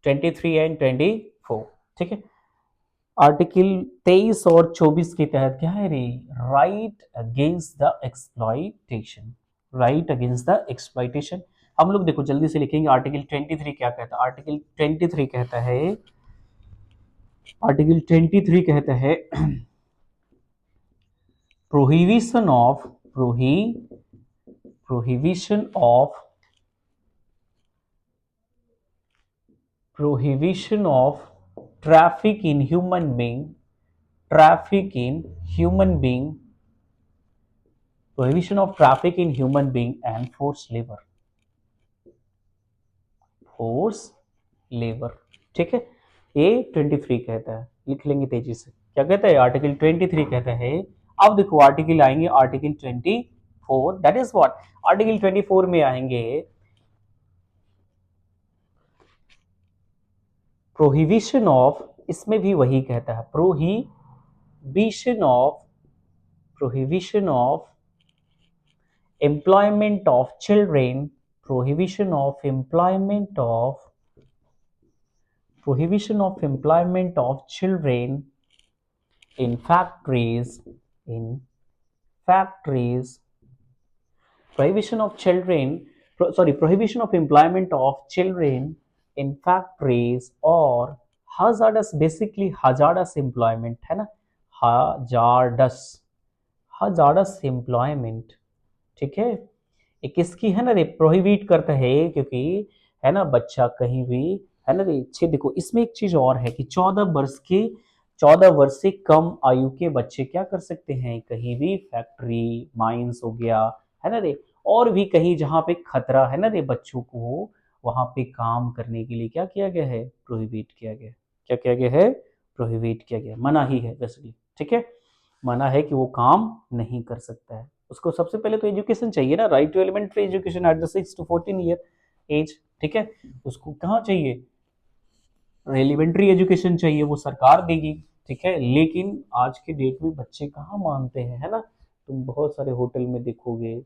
23 and 24, ठीक है। Article 23 और 24 के तहत क्या है रे, right against the exploitation, right against the exploitation. हम लोग देखो जल्दी से लिखेंगे, आर्टिकल 23 क्या कहता है। आर्टिकल 23 कहता है, आर्टिकल 23 कहता है prohibition of prohibition of traffic in human being, prohibition of traffic in human being and forced labor, ठीक है। ये 23 कहता है, लिख लेंगे तेजी से, क्या कहता है आर्टिकल 23 कहता है। अब देखो आर्टिकल आएंगे, article 24, that is what, article 24 में आएंगे प्रोहिबिशन ऑफ, इसमें भी वही कहता है, prohibition of employment of children, prohibition of employment of children in factories, prohibition of prohibition of employment of children in factories or hazardous, basically hazardous employment, है ना, hazardous employment, ठीक है। ये किसकी है ना रे, प्रोहिबिट करता है, क्योंकि है ना बच्चा कहीं भी, है ना रे, छे देखो इसमें एक चीज और है कि 14 वर्ष से कम आयु के बच्चे क्या कर सकते हैं, कहीं भी फैक्ट्री, माइंस हो गया, है ना रे, और भी कहीं जहाँ पे खतरा है ना रे बच्चों को, वहां पे काम करने के लिए क्या किया गया है, प्रोहिबिट किया गया। क्या किया गया है, प्रोहिबिट किया गया, मना ही है बेसिकली, ठीक है, मना है कि वो काम नहीं कर सकता है। उसको सबसे पहले तो एजुकेशन चाहिए ना, right to elementary education at the 6 to 14 year age, ठीक है। उसको कहाँ चाहिए, एलिमेंट्री एजुकेशन चाहिए, वो सरकार देगी, ठीक है। लेकिन आज के डेट में बच्चे कहाँ मानते हैं, है ना, तुम बहुत सारे होटल में देखोगे,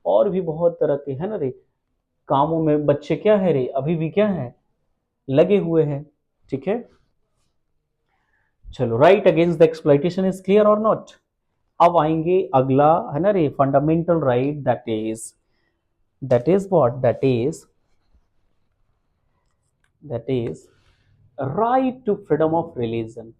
और भी बहुत तरह के, है ना रे, कामों में बच्चे क्या है रे, अभी भी क्या है, लगे हुए हैं, ठीक है। चलो, right against the exploitation is clear और नॉट। अब आएंगे अगला, है ना रे, fundamental right, that is what, that is right to freedom of religion,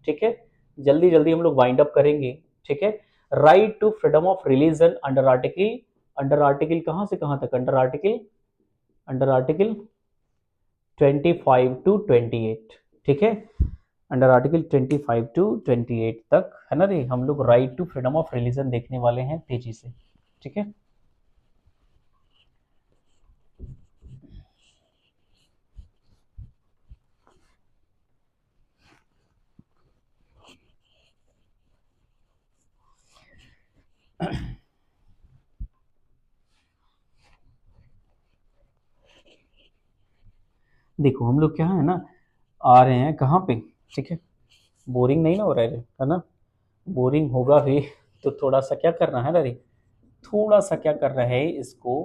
ठीक है। जल्दी जल्दी हम लोग वाइंड अप करेंगे, ठीक है। Right to freedom of religion under article कहां से कहां तक, अंडर आर्टिकल 25 to 28, ठीक है। अंडर आर्टिकल 25 to 28 तक, है ना रे, हम लोग right to freedom of religion देखने वाले हैं तेजी से, ठीक है। देखो हम लोग क्या है ना, आ रहे हैं कहाँ पे, ठीक है। बोरिंग नहीं ना हो रहा है ना, बोरिंग होगा भी तो थोड़ा सा क्या करना है ना रे, थोड़ा सा क्या कर रहा है इसको,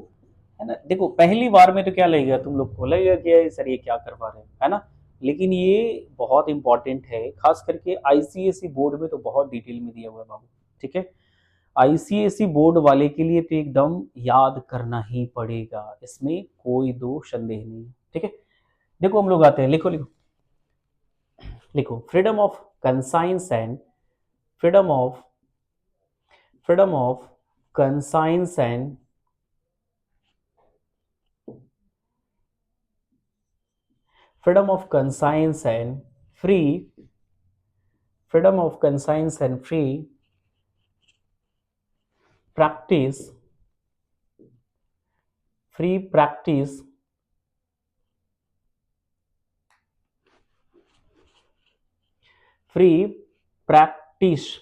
है ना। देखो पहली बार में तो क्या लगेगा, तुम लोग को लगेगा कि सर ये क्या करवा रहे हैं, है ना। लेकिन ये बहुत इंपॉर्टेंट है, खास करके आईसीएसई बोर्ड में तो बहुत डिटेल में दिया हुआ है बाबू, ठीक है। आईसीएसई बोर्ड वाले के लिए तो एकदम याद करना ही पड़ेगा, इसमें कोई दो संदेह नहीं, ठीक है। देखो हम लोग आते हैं, लिखो लिखो लिखो, freedom of conscience and freedom of conscience and freedom of conscience and free freedom of conscience and practice free practice free practice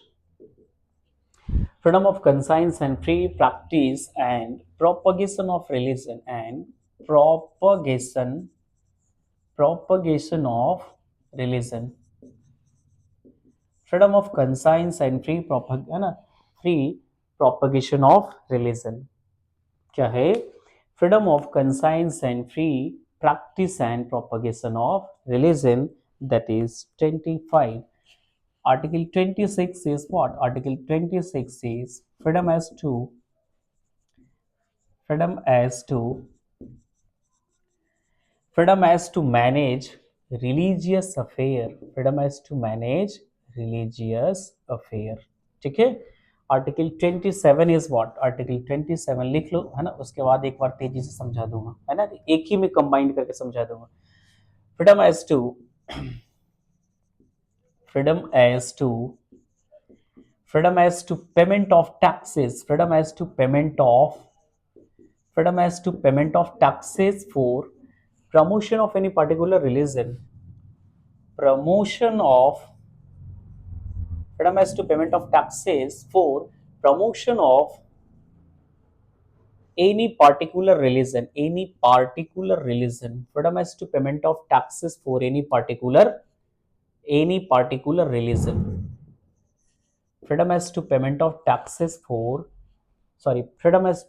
freedom of conscience and free practice and propagation of religion and propagation propagation of religion freedom of conscience and है ना free propagation of religion क्या है freedom of conscience and free practice and propagation of religion that is 25. Article 26 is what? Article 26 is freedom as to freedom as to manage religious affair freedom as to manage religious affair ठीक है article 27 is what article 27 लिख लो है ना उसके बाद एक बार तेजी से समझा दूंगा है ना एक ही में कंबाइन करके समझा दूंगा freedom as to freedom as to freedom as to payment of taxes freedom as to payment of taxes for promotion of any particular religion promotion of freedom as to payment of taxes for promotion of any particular religion freedom as to payment of taxes for any particular religion freedom as to payment of taxes for sorry freedom as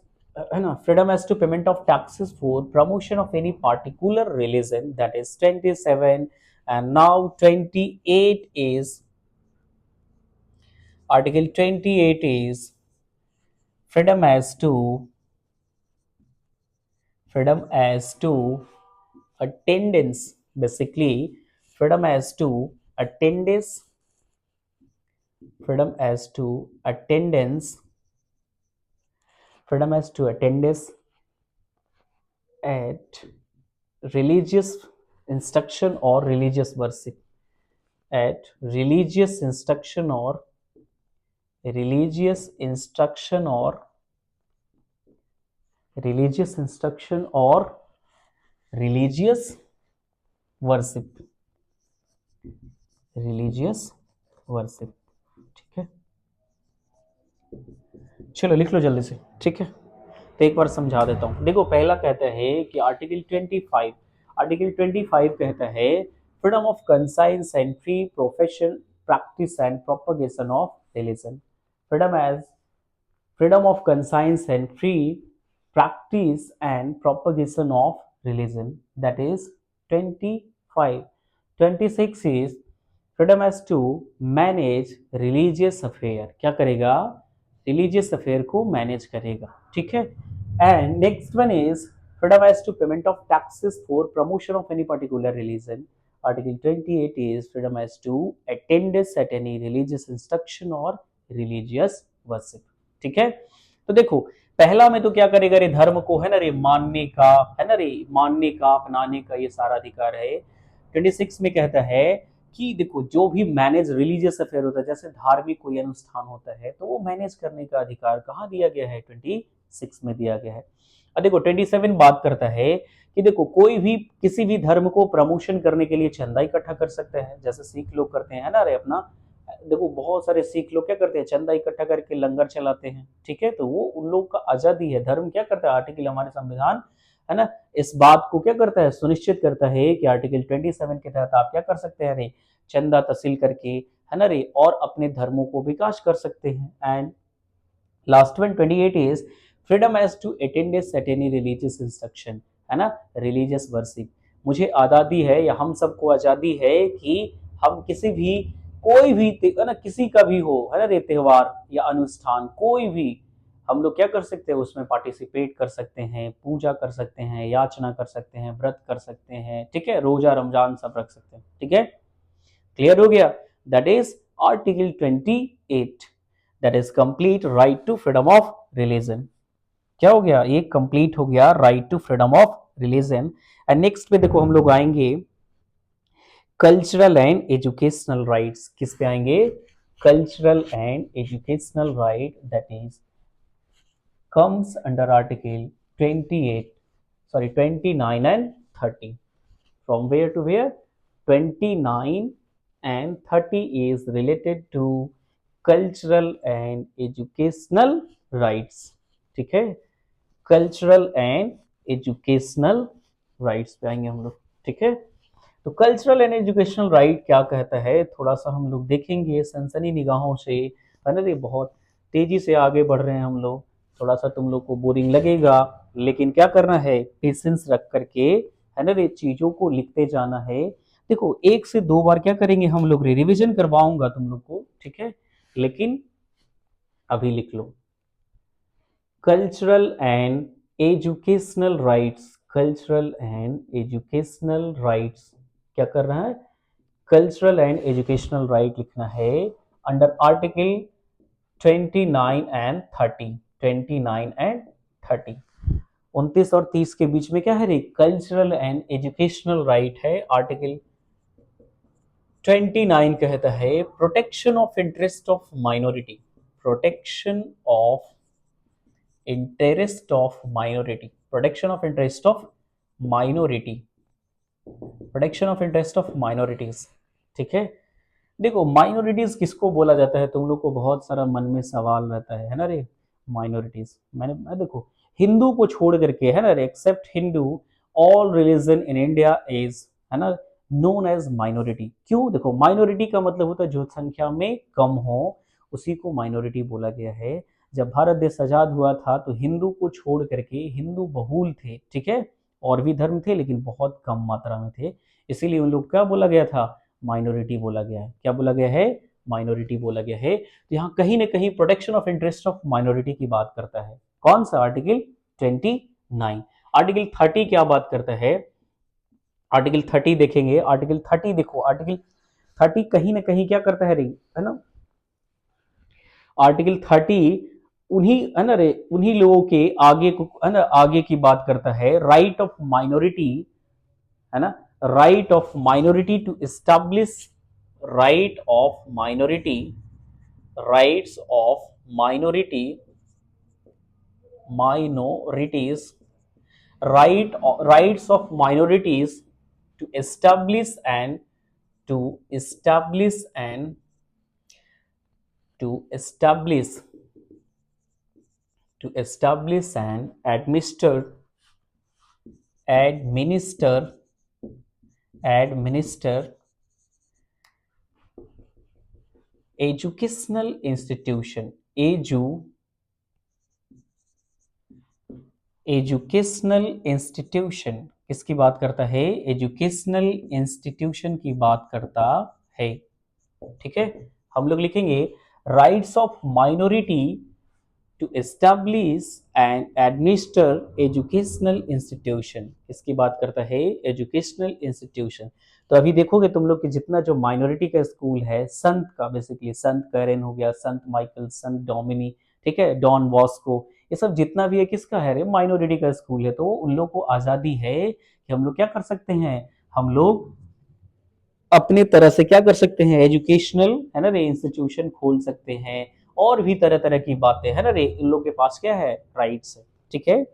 no, freedom as to payment of taxes for promotion of any particular religion that is 27 and now 28 is article 28 is freedom as to attendance basically freedom as to attendance freedom as to attendance freedom as to attendance at religious instruction or religious worship at religious instruction or religious instruction or religious instruction or religious worship religious worship ठीक है चलो लिख लो जल्दी से ठीक है तो एक बार समझा देता हूँ देखो पहला कहता है कि आर्टिकल 25 कहता है freedom of conscience and free profession practice and propagation of religion freedom of conscience and free practice and propagation of religion that is 25 26 is freedom as to manage religious affair क्या करेगा religious affair को manage करेगा ठीक है and next one is freedom as to payment of taxes for promotion of any particular religion article 28 is freedom as to attendance at any religious instruction or religious worship ठीक है तो देखो पहला में तो क्या करेगा रे धर्म को है ना रे मानने का है ना रे मानने का अपनाने का ये सारा अधिकार है 26 में कहता है कि देखो जो भी मैनेज रिलीजियस अफेयर होता है जैसे धार्मिक कोई अनुष्ठान होता है तो वो मैनेज करने का अधिकार कहाँ दिया गया है 26 में दिया गया है अब देखो 27 बात करता है कि देखो कोई भी किसी भी धर्म को प्रमोशन करने के लिए चंदा इकट्ठा कर सकते हैं जैसे सिख लोग करते हैं ना रे अपना देखो बहुत सारे सिख लोग क्या करते हैं चंदा इकट्ठा करके लंगर चलाते हैं ठीक है तो वो उन लोग का आजादी है धर्म क्या करता है आर्टिकल हमारे संविधान है ना इस बात को क्या करता है सुनिश्चित करता है कि आर्टिकल 27 के तहत आप क्या कर सकते हैं रे चंदा तहसील करके है ना रे और अपने धर्मों को विकास कर सकते हैं and last one 28 is freedom as to attendance at any religious instruction है ना रिलीजियस वर्शिप मुझे आज़ादी है या हम सबको आज़ादी है कि हम किसी भी कोई भी है ना किसी का भी हो है ना रे त्योहार या अनुष्ठान कोई भी हम लोग क्या कर सकते हैं उसमें पार्टिसिपेट कर सकते हैं पूजा कर सकते हैं याचना कर सकते हैं व्रत कर सकते हैं ठीक है रोजा रमजान सब रख सकते हैं ठीक है क्लियर हो गया that is article 28 that is complete right to freedom of religion. क्या हो गया, ये कंप्लीट हो गया right to freedom of religion. And next पे देखो हम लोग आएंगे कल्चरल एंड एजुकेशनल राइट्स। किस पे आएंगे, cultural and educational right, that is comes under article 28, sorry 29 and 30. From where to where? 29 and 30 is related to cultural and educational rights. ठीक है, कल्चरल एंड एजुकेशनल राइट्स पे आएंगे हम लोग। ठीक है, तो कल्चरल एंड एजुकेशनल राइट क्या कहता है, थोड़ा सा हम लोग देखेंगे सनसनी निगाहों से, है ना। ये बहुत तेजी से आगे बढ़ रहे हैं हम लोग, थोड़ा सा तुम लोग को बोरिंग लगेगा, लेकिन क्या करना है, पेशेंस रख करके, है ना, ये चीजों को लिखते जाना है। देखो 1 से 2 बार क्या करेंगे हम लोग, रिविजन करवाऊंगा तुम लोग को, ठीक है, लेकिन अभी लिख लो cultural and educational rights. Cultural and educational rights क्या कर रहा है, कल्चरल एंड एजुकेशनल राइट लिखना है अंडर आर्टिकल 29 एंड 30। 29 एंड 30, 29 और 30 के बीच में क्या है रे, कल्चरल एंड एजुकेशनल राइट है। आर्टिकल 29 कहता है protection of interest of minority, protection of interest of minority, protection of interest of minority, protection of interest of minorities. ठीक है, देखो माइनॉरिटीज किसको बोला जाता है, तुम लोग को बहुत सारा मन में सवाल रहता है ना रे। माइनॉरिटीज मैं देखो हिंदू को छोड़ करके, है ना रे, except Hindu, all religion in India is, है ना, नोन एज माइनॉरिटी। क्यों, देखो माइनॉरिटी का मतलब होता है जो संख्या में कम हो, उसी को माइनॉरिटी बोला गया है। जब भारत देश आजाद हुआ था तो हिंदू को छोड़ करके, हिंदू बहुल थे, ठीक है, और भी धर्म थे लेकिन बहुत कम मात्रा में थे, इसीलिए उन लोग क्या बोला गया था, माइनॉरिटी बोला गया है। क्या बोला गया है, माइनॉरिटी बोला गया है। तो यहाँ कहीं ना कहीं protection of interest of minority की बात करता है। कौन सा, आर्टिकल 29। आर्टिकल 30 क्या बात करता है, आर्टिकल 30 देखेंगे। आर्टिकल 30 देखो, आर्टिकल 30 कहीं ना कहीं क्या करता है रे, है ना, आर्टिकल 30 उन्हीं, है ना रे, उन्हीं लोगों के आगे को, है ना, आगे की बात करता है, राइट ऑफ माइनॉरिटी, है ना, right of minority to establish, right of minority, rights of minority, minorities, rights of minorities to establish and to establish and to establish to establish and administer educational institution, educational institution किसकी बात करता है, educational institution की बात करता है। ठीक है, हम लोग लिखेंगे rights of minority to establish and administer educational institution, किसकी बात करता है, एजुकेशनल इंस्टीट्यूशन। तो अभी देखोगे तुम लोग कि जितना जो माइनॉरिटी का स्कूल है, संत का, बेसिकली संत कैरेन हो गया, संत माइकल, संत डोमिनी, ठीक है, डॉन बॉस्को, ये सब जितना भी है किसका है रे, माइनॉरिटी का स्कूल है। तो उन लोग को आजादी है कि हम लोग क्या कर सकते हैं, हम लोग अपने तरह से क्या कर सकते हैं, एजुकेशनल, है ना रे, इंस्टीट्यूशन खोल सकते हैं, और भी तरह तरह की बातें, है ना रे, इन लोग के पास क्या है, राइट्स है। ठीक है,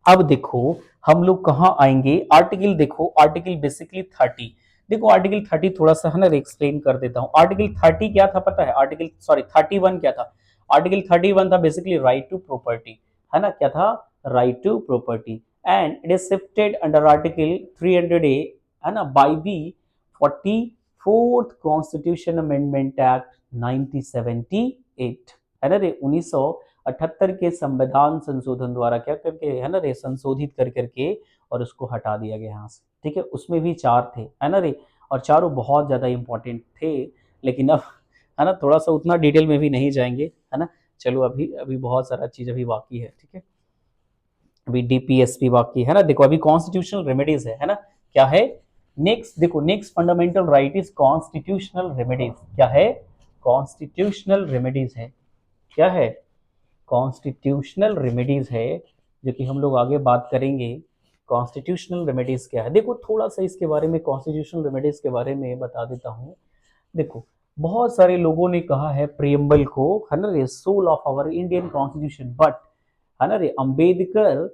अब देखो हम लोग कहाँ आएंगे, आर्टिकल देखो, आर्टिकल बेसिकली 30। देखो आर्टिकल 30 थोड़ा सा, है ना, एक्सप्लेन कर देता हूँ। आर्टिकल 30 क्या था पता है, आर्टिकल सॉरी 31 क्या था, आर्टिकल 31 था बेसिकली राइट टू प्रॉपर्टी, है ना, क्या था, right to property, and it is shifted under article 300A, है ना, by the 44th constitution amendment act 1978, है ना रे, 1978 के संविधान संशोधन द्वारा क्या करके, है ना रे, संशोधित कर करके और उसको हटा दिया गया यहाँ से। ठीक है, उसमें भी 4 थे, है ना रे, और चारों बहुत ज्यादा इंपॉर्टेंट थे, लेकिन अब, है ना, थोड़ा सा उतना डिटेल में भी नहीं जाएंगे, है ना। चलो अभी अभी बहुत सारा चीज अभी बाकी है, ठीक है, अभी डीपीएसपी बाकी है ना। देखो अभी कॉन्स्टिट्यूशनल रेमेडीज है ना, क्या है, नेक्स्ट देखो, next fundamental right is constitutional remedies. क्या है, कॉन्स्टिट्यूशनल रेमेडीज है। क्या है? कॉन्स्टिट्यूशनल रेमेडीज है, जो कि हम लोग आगे बात करेंगे। कॉन्स्टिट्यूशनल रेमेडीज क्या है? देखो थोड़ा सा इसके बारे में, कॉन्स्टिट्यूशनल रेमेडीज के बारे में बता देता हूँ। देखो बहुत सारे लोगों ने कहा है प्रियम्बल को, है ना रे, soul of our Indian constitution, but है ना रे, Ambedkar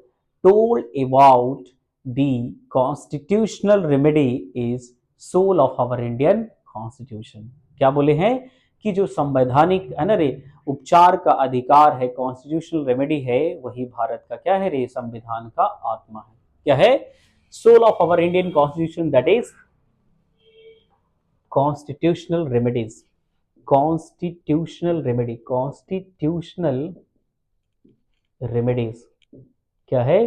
told about the constitutional remedy is soul of our Indian constitution. क्या बोले हैं? कि जो संवैधानिक, है ना रे, उपचार का अधिकार है, कॉन्स्टिट्यूशनल रेमेडी है, वही भारत का क्या है रे, संविधान का आत्मा है। क्या है? Soul of our Indian constitution, that is constitutional remedies. Constitutional remedy, constitutional remedies क्या है?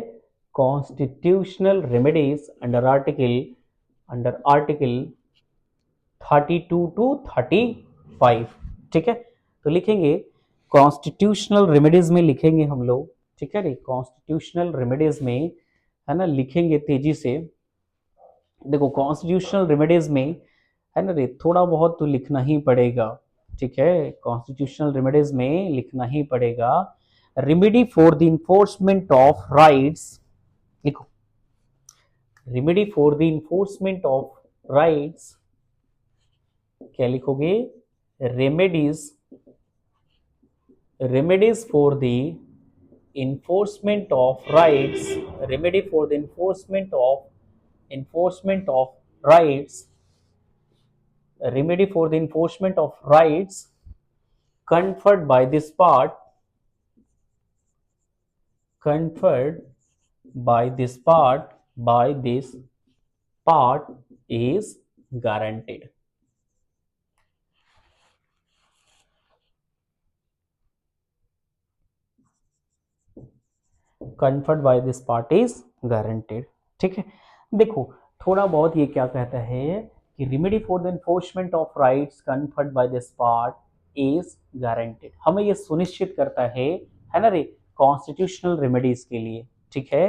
Constitutional remedies under article 32 to 35। ठीक है, तो लिखेंगे कॉन्स्टिट्यूशनल रेमेडीज में लिखेंगे हम लोग। ठीक है रे, कॉन्स्टिट्यूशनल रेमेडीज में, है ना, लिखेंगे तेजी से। देखो कॉन्स्टिट्यूशनल रेमेडीज में, है ना रे, थोड़ा बहुत तो लिखना ही पड़ेगा। ठीक है, कॉन्स्टिट्यूशनल रेमेडीज में लिखना ही पड़ेगा। Remedy for the enforcement of rights, लिखो remedy for the enforcement of rights. क्या लिखोगे? Remedies, remedies for the enforcement of rights, remedy for the enforcement of rights, remedy for the enforcement of rights conferred by this part, conferred by this part is guaranteed। conferred by this part is guaranteed। ठीक है, देखो थोड़ा बहुत ये क्या कहता है कि remedy for the enforcement of rights conferred by this part is guaranteed, हमें ये सुनिश्चित करता है ना रे, कॉन्स्टिट्यूशनल रेमेडीज के लिए। ठीक है,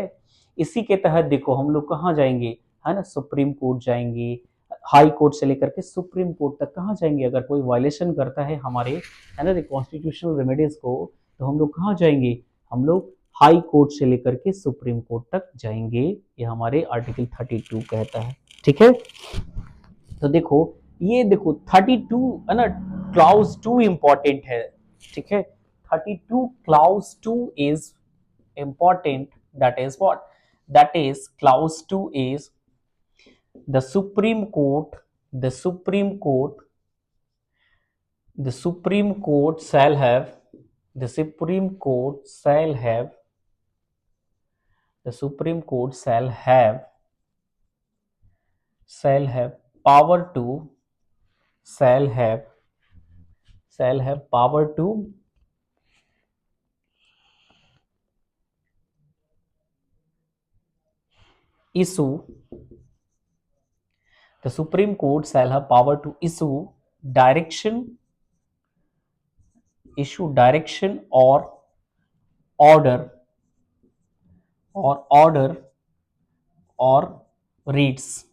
इसी के तहत देखो हम लोग कहाँ जाएंगे, है ना, सुप्रीम कोर्ट जाएंगे, हाई कोर्ट से लेकर के सुप्रीम कोर्ट तक कहाँ जाएंगे। अगर कोई वायलेशन करता है हमारे, है ना, कॉन्स्टिट्यूशनल रेमेडीज को, तो हम लोग कहाँ जाएंगे? हम लोग हाई कोर्ट से लेकर के सुप्रीम कोर्ट तक जाएंगे, ये हमारे आर्टिकल 32 कहता है। ठीक है, तो देखो ये देखो 32, है ना, क्लाउज 2 इंपॉर्टेंट है। ठीक है, 32 clause 2 is important, that is what, that is clause 2 is the supreme court, the supreme court, the supreme court shall have, the supreme court shall have, the supreme court shall have power to, shall have power to issue, the supreme court shall have power to direction issue direction order order or reads,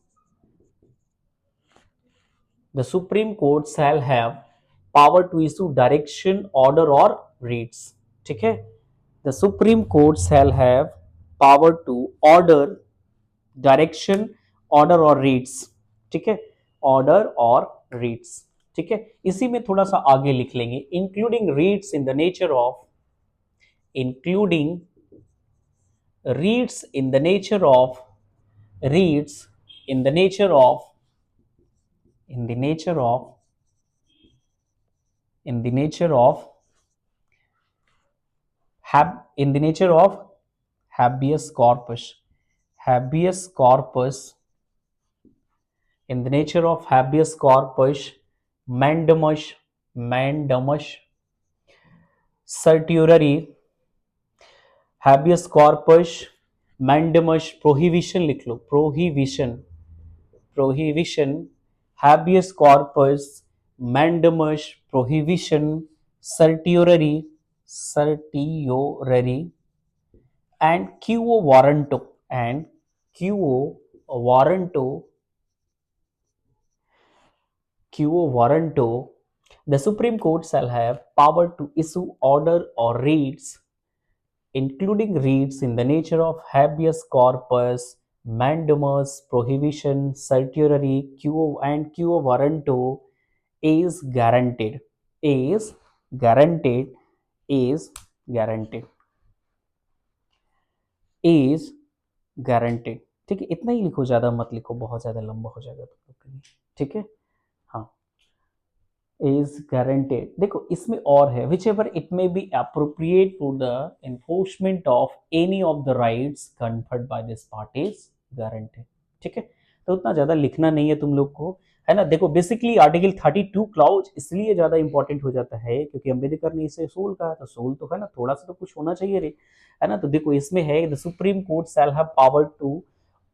the Supreme Court shall have power to issue direction, order or reads। ठीक है, the Supreme Court shall have power to order, direction, order or reads। ठीक है, order और reads। ठीक है, इसी में थोड़ा सा आगे लिख लेंगे, including reads in the nature of, including reads in the nature of, reads in the nature of, in the nature of, in the nature of in the nature of habeas corpus, habeas corpus, in the nature of habeas corpus, mandamus, certiorari, habeas corpus, mandamus, prohibition लिख लो, prohibition, habeas corpus, mandamus, prohibition, certiorari, and quo warranto, and quo warranto, The Supreme Court shall have power to issue order or writs, including writs in the nature of habeas corpus, mandamus, prohibition, certiorari, quo and quo warranto, is guaranteed, is guaranteed, is guaranteed, is guaranteed. ठीक है, इतना ही लिखो, ज्यादा मत लिखो, बहुत ज्यादा लंबा हो जाएगा तुम लोग के लिए। ठीक है, हाँ, इज गारंटेड। देखो इसमें और है, which ever it may be appropriate for the enforcement of any of the rights conferred by this part is guaranteed. ठीक है, तो उतना ज्यादा लिखना नहीं है तुम लोग को, है ना। देखो बेसिकली आर्टिकल 32 क्लाउज इसलिए ज्यादा इंपॉर्टेंट हो जाता है क्योंकि अम्बेडकर ने इसे सोल कहा, तो सोल तो है ना, थोड़ा सा तो कुछ होना चाहिए रे, है ना। तो देखो इसमें है, the supreme court shall have power to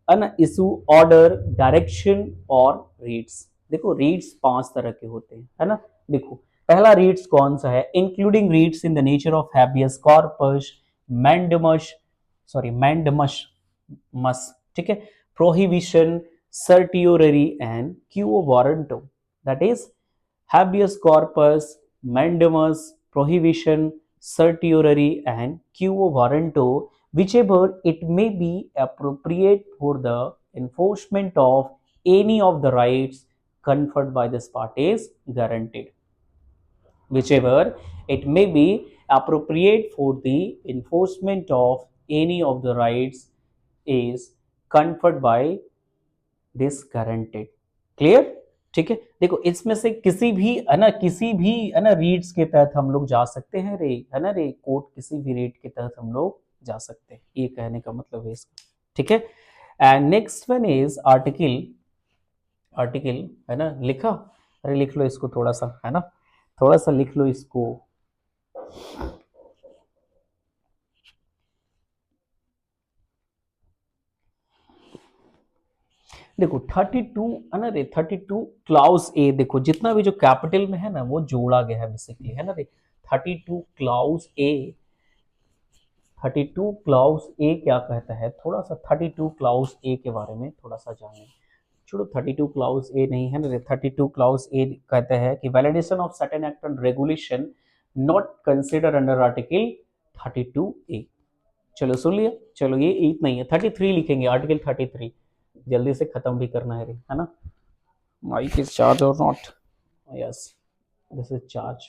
un issue order, direction और रीड्स। देखो रीड्स 5 तरह के होते हैं, है ना। देखो पहला रीड्स कौन सा है, including writs in the nature of habeas corpus, mandamus, sorry mandamus मस, ठीक है, prohibition, certiorari and quo warranto. That is habeas corpus, mandamus, prohibition, certiorari, and quo warranto, whichever it may be appropriate for the enforcement of any of the rights conferred by this part is guaranteed. Whichever it may be appropriate for the enforcement of any of the rights is conferred by this guaranteed. Clear. ठीक है, देखो इसमें से किसी भी, है ना, किसी भी, है ना, रीड्स के तहत हम लोग जा सकते हैं रे, है ना रे, कोर्ट किसी भी रेट के तहत हम लोग जा सकते हैं, ये कहने का मतलब है इसका। ठीक है, and next one is article, article, है ना, लिखा, अरे लिख लो इसको थोड़ा सा, है ना, थोड़ा सा लिख लो इसको। देखो 32, है ना रे, 32 क्लाउज ए, देखो जितना भी जो कैपिटल में है ना वो जोड़ा गया है बेसिकली, है ना रे। 32 क्लाउज ए, 32 क्लाउज ए क्या कहता है, थोड़ा सा 32 क्लाउज ए के बारे में थोड़ा सा जाने। छोड़ो 32 क्लाउज ए नहीं है ना रे, 32 क्लाउज ए कहता है कि validation of certain act and regulation not consider under article 32 ए। चलो सुन लिया, चलो ये इतना ही है, 33 लिखेंगे, आर्टिकल 33 जल्दी से खत्म भी करना है रे, है ना। माइक इज चार्ज और not, yes this is charge.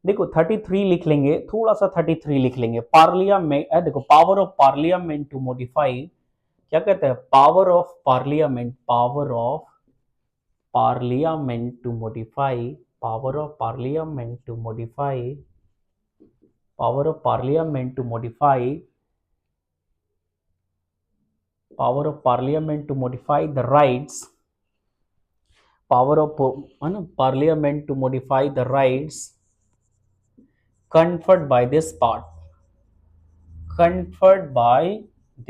देखो 33 लिख लेंगे, थोड़ा सा 33 लिख लेंगे, पार्लियामेंट, देखो power of parliament to modify, क्या कहते हैं, power of parliament, power of parliament to modify, power of parliament to modify, power of parliament to modify, power of parliament to modify the rights, power of parliament to modify the rights conferred by this part, conferred by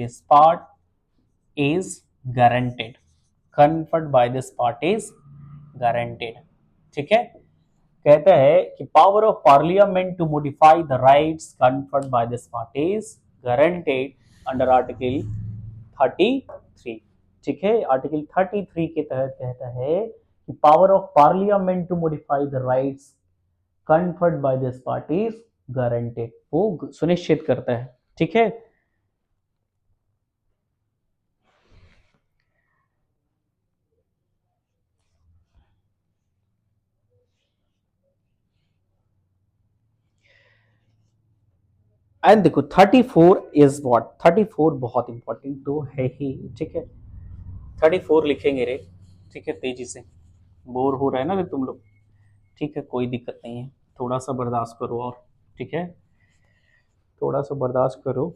this part is guaranteed, conferred by this part is guaranteed। ठीक है, कहता है कि power of parliament to modify the rights conferred by this part is guaranteed under article 33। ठीक है, article 33 के तहत कहता है कि power of parliament to modify the rights conferred by this part is guaranteed, वो सुनिश्चित करता है। ठीक है, एंड देखो 34 इज व्हाट, 34 बहुत इंपॉर्टेंट तो है ही। ठीक है, 34 लिखेंगे रे, ठीक है, तेजी से, बोर हो रहा है ना रे तुम लोग। ठीक है, कोई दिक्कत नहीं है, थोड़ा सा बर्दाश्त करो और, ठीक है, थोड़ा सा बर्दाश्त करो।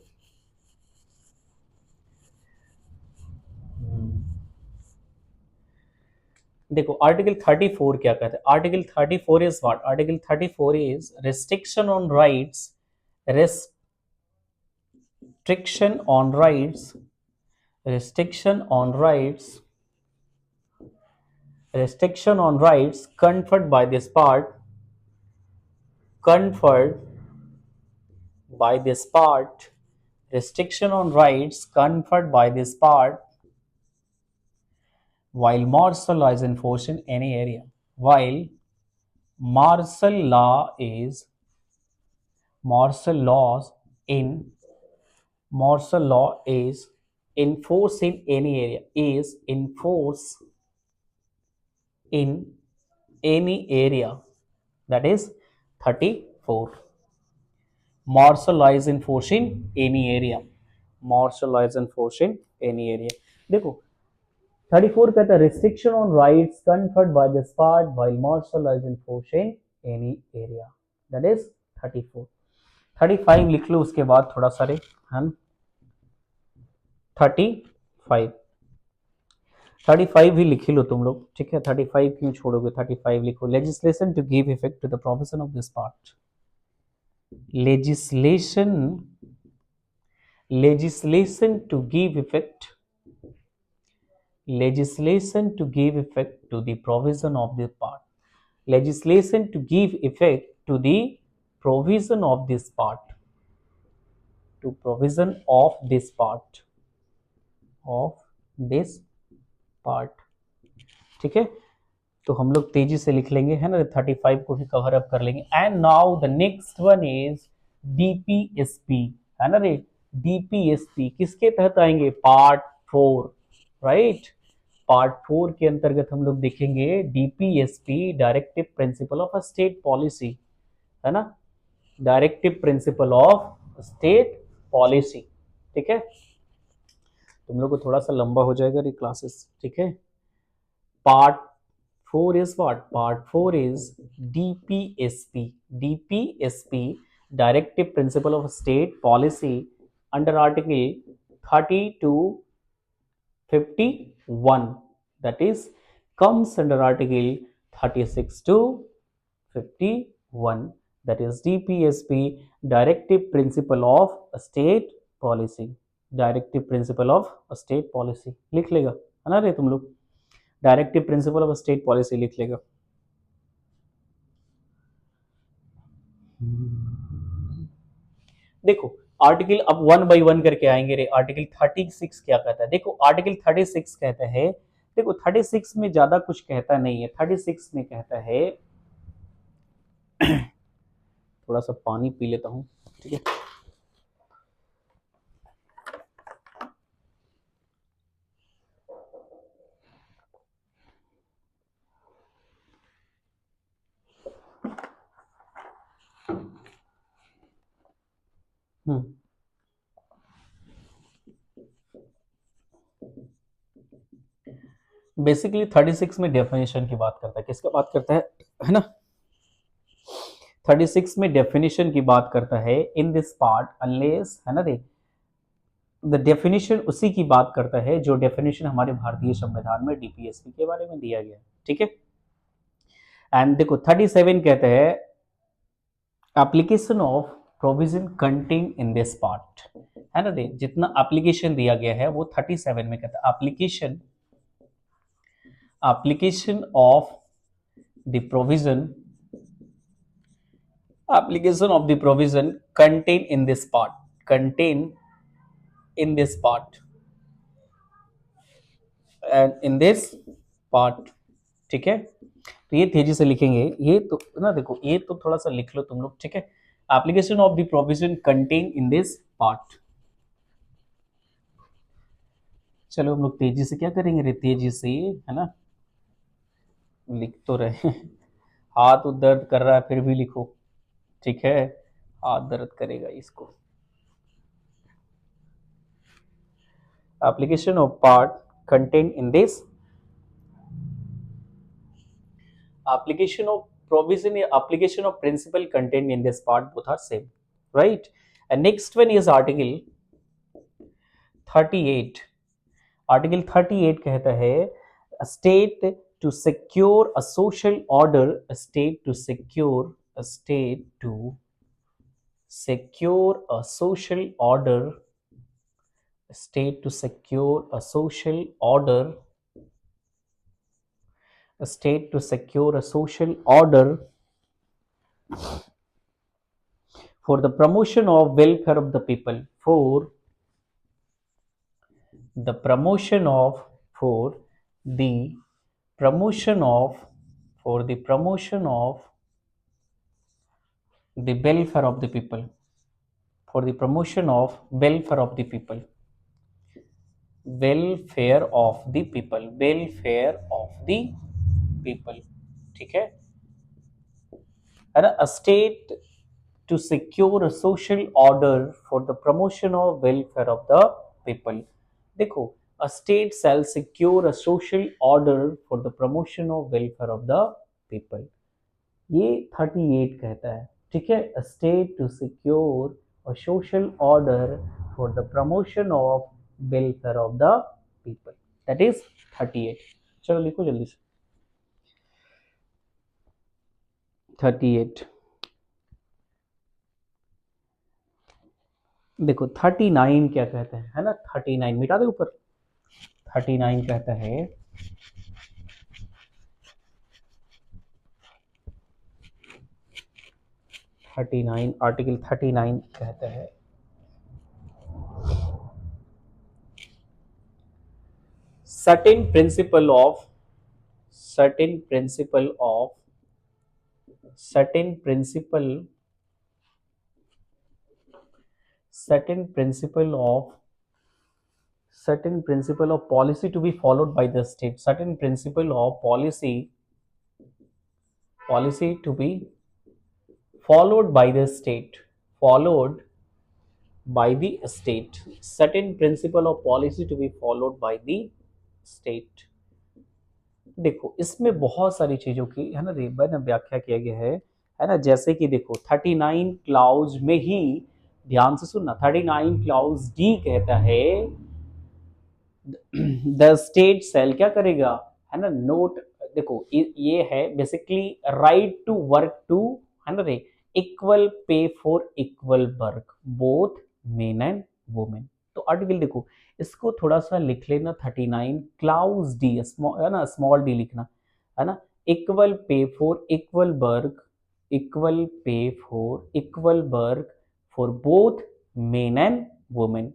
देखो आर्टिकल 34 क्या कहता है, article 34 is what, article 34 is restriction on rights, restriction on rights, restriction on rights, restriction on rights conferred by this part, conferred by this part, restriction on rights conferred by this part while martial law is enforced in any area, while martial law is martial laws in martial law is enforced in any area, is enforced in any area, that is 34. Martial law is enforced in any area, martial law is enforced in any area. देखो 34 कहता है restriction on rights conferred by this part while martial law is enforced in any area, that is 34. 35 लिख लो उसके बाद थोड़ा सारे है 35 35 भी लिख लो तुम लोग, ठीक है 35 क्यों छोड़ोगे, 35 लिखो। Legislation to give effect to the provision of this part, legislation legislation to give effect legislation to give effect to the provision of this part, legislation to give effect to the provision of this part, to provision of this part of this part, ठीक है। तो हम लोग तेजी से लिख लेंगे है ना, 35 को भी कवर अप कर लेंगे। And now the next one is DPSP, है ना रे, डीपीएसपी किसके तहत आएंगे, पार्ट 4, राइट। पार्ट 4 के अंतर्गत हम लोग देखेंगे DPSP, directive principle of a state policy, है ना, directive principle of state policy, ठीक है। तुम लोग को थोड़ा सा लंबा हो जाएगा ये क्लासेस, ठीक है। Part 4 is what? Part 4 is DPSP. DPSP, Directive Principle of State Policy, under Article 30 to 51. That is, comes under Article 36 to 51. That is DPSP, Directive Principle of State Policy. Directive Principle of State Policy. लिख लेगा है ना रे तुम लोग, directive principle of state policy लिख लेगा। देखो आर्टिकल अब 1 बाई 1 करके आएंगे रे। आर्टिकल 36 क्या कहता है, देखो आर्टिकल 36 कहता है, देखो 36 में ज्यादा कुछ कहता नहीं है, 36 में कहता है थोड़ा सा पानी पी लेता हूं, ठीक है। बेसिकली 36 में डेफिनेशन की बात करता है, किसका बात करता है ना, 36 में डेफिनेशन की बात करता है। इन दिस पार्ट अनलेस, है ना, देख द डेफिनेशन उसी की बात करता है जो डेफिनेशन हमारे भारतीय संविधान में डीपीएसपी के बारे में दिया गया है, ठीक है। एंड देखो 37 कहते हैं application of provision contain in this part, है ना, देख जितना एप्लीकेशन दिया गया है वो 37 में कहता है application of the provision contain in this part, and in this part, ठीक है। तो ये तेजी से लिखेंगे, ये तो ना देखो ये तो थोड़ा सा लिख लो तुम लोग, ठीक है। Application of the provision contain in this part, चलो हम लोग तेजी से क्या करेंगे रे, तेजी से, है ना, लिख तो रहे हाथ दर्द कर रहा है फिर भी लिखो, ठीक है, हाथ दर्द करेगा इसको। Application of part contain in this, application of provision, application of principle contained in this part, both are same, right? And next one is article 38. article 38 कहता है a state to secure a social order, a state to secure a social order, a state to secure a social order, a state to secure a social order for the promotion of welfare of the people, for the promotion of, for the promotion of the welfare of the people, for the promotion of welfare of the people, welfare of the people, welfare of the people, ठीक है ना, a state to secure a social order for the promotion of welfare of the people. देखो, a state shall secure a social order for the promotion of welfare of the people. ये 38 कहता है, ठीक है, a state to secure a social order for the promotion of welfare of the people, that is 38. चलो लिखो जल्दी से 38। देखो 39 क्या कहते हैं, है ना, 39 मिटा दे ऊपर। 39 कहता है, 39 आर्टिकल 39 कहता है, certain principle of certain principle of certain principle certain principle of certain principle of policy to be followed by the state, certain principle of policy to be followed by the state, followed by the state, certain principle of policy to be followed by the state। देखो इसमें बहुत सारी चीजों की, है ना, रेबा ने व्याख्या किया गया है ना, जैसे कि देखो 39 क्लाउज में ही, ध्यान से सुनना, 39 क्लाउज डी कहता है द स्टेट सेल क्या करेगा, है ना, नोट, देखो ये है basically right to work to, है ना रे, equal pay for equal work both men and women. तो आर्टिकल देखो, इसको थोड़ा सा लिख लेना, 39 क्लाउज डी, है ना, स्मॉल डी लिखना, है ना, equal pay for equal work, equal pay for equal work for both men and women,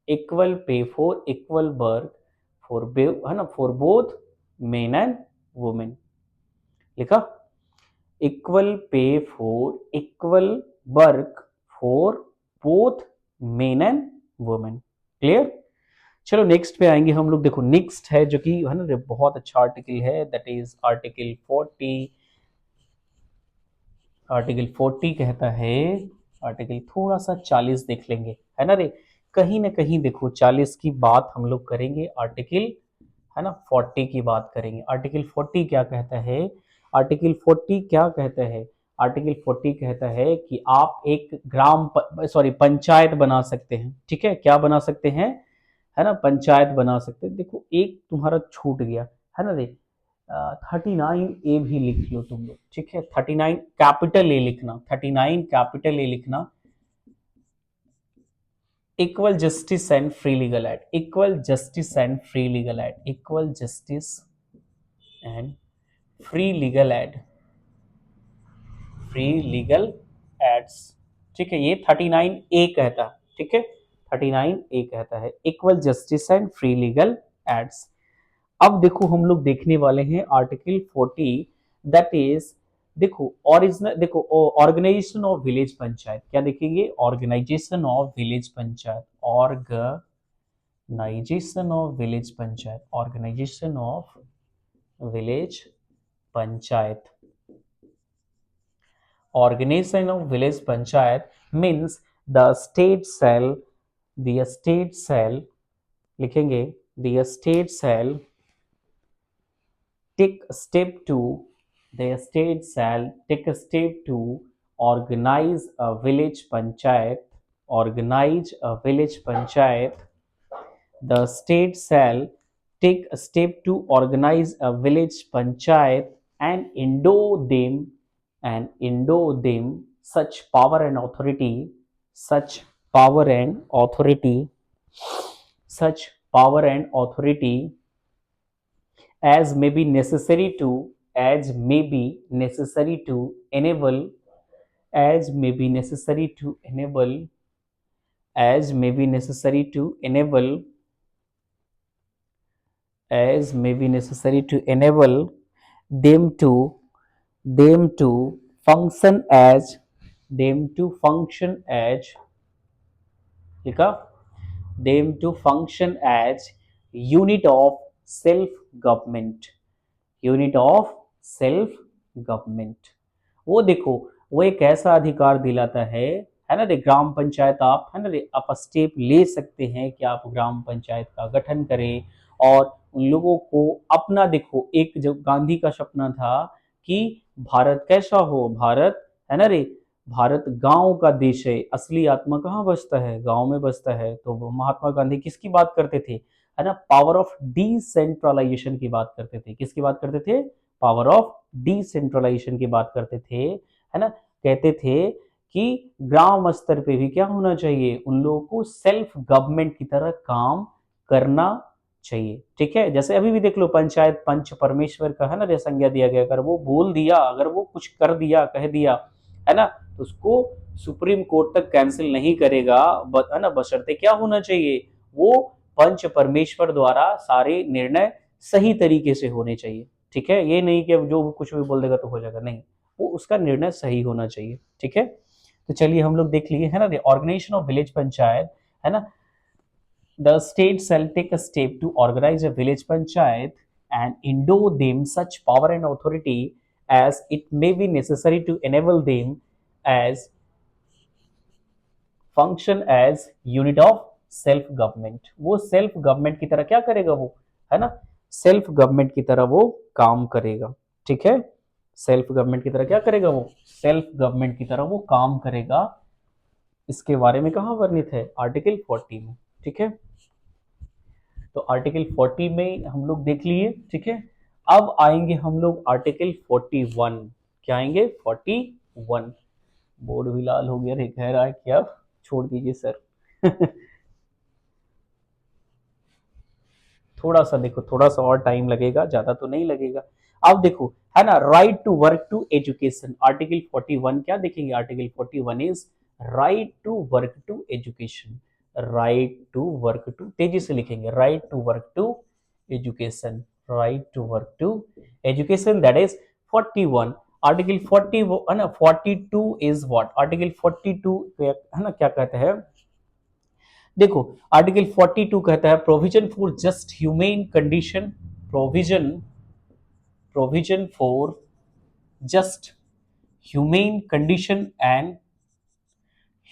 equal pay for equal work for, है ना, for both men and women, लिखा, equal pay for equal work for both men and women. Clear? चलो next पे आएंगे हम लोग। देखो next है जो कि, है ना, बहुत अच्छा आर्टिकल है, दैट इज आर्टिकल 40। आर्टिकल 40 कहता है, आर्टिकल थोड़ा सा 40 देख लेंगे, है ना रे, कहीं ना कहीं देखो 40 की बात हम लोग करेंगे, आर्टिकल, है ना, 40 की बात करेंगे। आर्टिकल 40 क्या कहता है, आर्टिकल 40 क्या कहता है, आर्टिकल 40 कहता है कि आप एक सॉरी पंचायत बना सकते हैं, ठीक है, क्या बना सकते हैं, है ना, पंचायत बना सकते हैं। देखो एक तुम्हारा छूट गया, है ना रे, 39 ए भी लिख लो तुम लोग, ठीक है, 39 कैपिटल ए लिखना, 39 कैपिटल ए लिखना, equal justice and free legal aid, equal justice and free legal aid, equal justice and free legal aid, free legal aids, ठीक है, ये 39 ए कहता है, ठीक है, 39 ए कहता है equal justice and free legal aids. अब देखो हम लोग देखने वाले हैं आर्टिकल 40, दैट इज, देखो ओरिजिनल, देखो ऑर्गेनाइजेशन ऑफ विलेज पंचायत, क्या देखेंगे, organization of village panchayat, organization of village panchayat, organization of village panchayat, organization of village panchayat means the state shall, the state shall, लिखेंगे, the state shall take a step to, the state shall take a step to organize a village panchayat, organize a village panchayat, the state shall take a step to organize a village panchayat and endow them such power and authority, such power and authority, such power and authority as may be necessary to, as may be necessary to enable, as may be necessary to enable, as may be necessary to enable, as may be necessary to enable them to, them to function as, them to function as, लिखा, them to function as unit of self government, unit of self government. वो देखो, वो एक ऐसा अधिकार दिलाता है ना रे, ग्राम पंचायत आप, है ना रे, आप स्टेप ले सकते हैं कि आप ग्राम पंचायत का गठन करें और उन लोगों को अपना, देखो एक जो गांधी का सपना था कि भारत कैसा हो, भारत, है ना रे, भारत गांव का देश है, असली आत्मा कहाँ बसता है, गांव में बसता है। तो वो महात्मा गांधी किसकी बात करते थे, है ना, पावर ऑफ डिसेंट्रलाइजेशन की बात करते थे, किसकी बात करते थे, पावर ऑफ डिसेंट्रलाइजेशन की बात करते थे, है ना। कहते थे कि ग्राम स्तर पे भी क्या होना चाहिए, उन लोगों को सेल्फ गवर्नमेंट की तरह काम करना चाहिए। ठीक है, जैसे अभी भी देख लो, पंचायत पंच परमेश्वर का, है ना, जो संज्ञा दिया गया, अगर वो बोल दिया, अगर वो कुछ कर दिया, कह दिया, है ना, तो उसको सुप्रीम कोर्ट तक कैंसिल नहीं करेगा, है ना, बशर्ते क्या होना चाहिए, वो पंच परमेश्वर द्वारा सारे निर्णय सही तरीके से होने चाहिए। ठीक है, ये नहीं कि जो कुछ भी बोल देगा तो हो जाएगा, नहीं, वो उसका निर्णय सही होना चाहिए। ठीक है, तो चलिए हम लोग देख लिए, है ना, the organization of village panchayat, है ना, the state shall take a step to organize a village panchayat and endow them such power and authority as it may be necessary to enable them as function as unit of self government. वो self government की तरह क्या करेगा वो, है ना, self government की तरह वो काम करेगा। ठीक है, सेल्फ गवर्नमेंट की तरह क्या करेगा वो, सेल्फ गवर्नमेंट की तरह वो काम करेगा। इसके बारे में कहाँ वर्णित है, आर्टिकल 40 में। ठीक है, तो आर्टिकल 40 में हम लोग देख लिए। ठीक है, अब आएंगे हम लोग आर्टिकल 41। क्या आएंगे, 41। बोर्ड भी लाल हो गया रे, कह रहा है कि अब छोड़ दीजिए सर। थोड़ा सा देखो, थोड़ा सा और टाइम लगेगा, ज्यादा तो नहीं लगेगा। अब देखो, है ना, right to work to education, article 41 क्या देखेंगे, article 41 is right to work to education, right to work to, तेजी से लिखेंगे, right to work to education, right to work to education, that is 41। Article 40 है ना, 42 इज व्हाट, आर्टिकल 42 है ना, क्या कहते हैं, देखो, आर्टिकल 42 कहता है provision for just humane condition, provision, provision for just humane condition and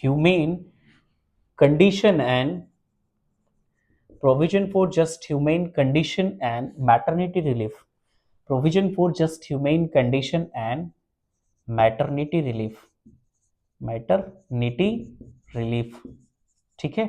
humane condition and provision for just humane condition and maternity relief, provision for just humane condition and maternity relief, maternity relief। ठीक है,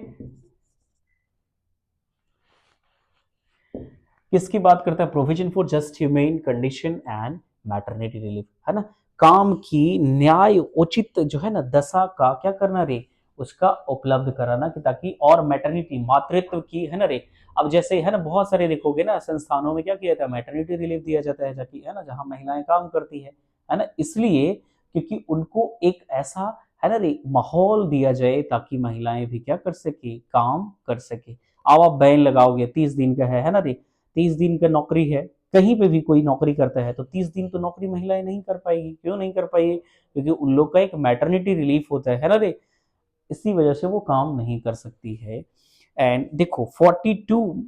किसकी बात करता है, provision for just humane condition and maternity relief, है ना, काम की न्याय उचित जो है ना दशा का क्या करना रे, उसका उपलब्ध कराना, कि ताकि और मैटरनिटी मातृत्व की, है ना रे, अब जैसे है ना बहुत सारे देखोगे ना संस्थानों में क्या किया जाता है, मैटरनिटी रिलीफ दिया जाता है, जाकि है ना जहाँ महिलाएं काम करती है ना, इसलिए क्योंकि उनको एक ऐसा, है ना रे, माहौल दिया जाए ताकि महिलाएं भी क्या कर सके, काम कर सके। अब आप बैन लगाओगे, 30 दिन का है ना रे, 30 दिन का नौकरी है, कहीं पे भी कोई नौकरी करता है तो 30 दिन तो नौकरी महिलाएं नहीं कर पाएगी, क्यों नहीं कर पाएगी, क्योंकि उन लोग का एक मैटरनिटी रिलीफ होता है ना रे, इसी वजह से वो काम नहीं कर सकती है। एंड देखो 42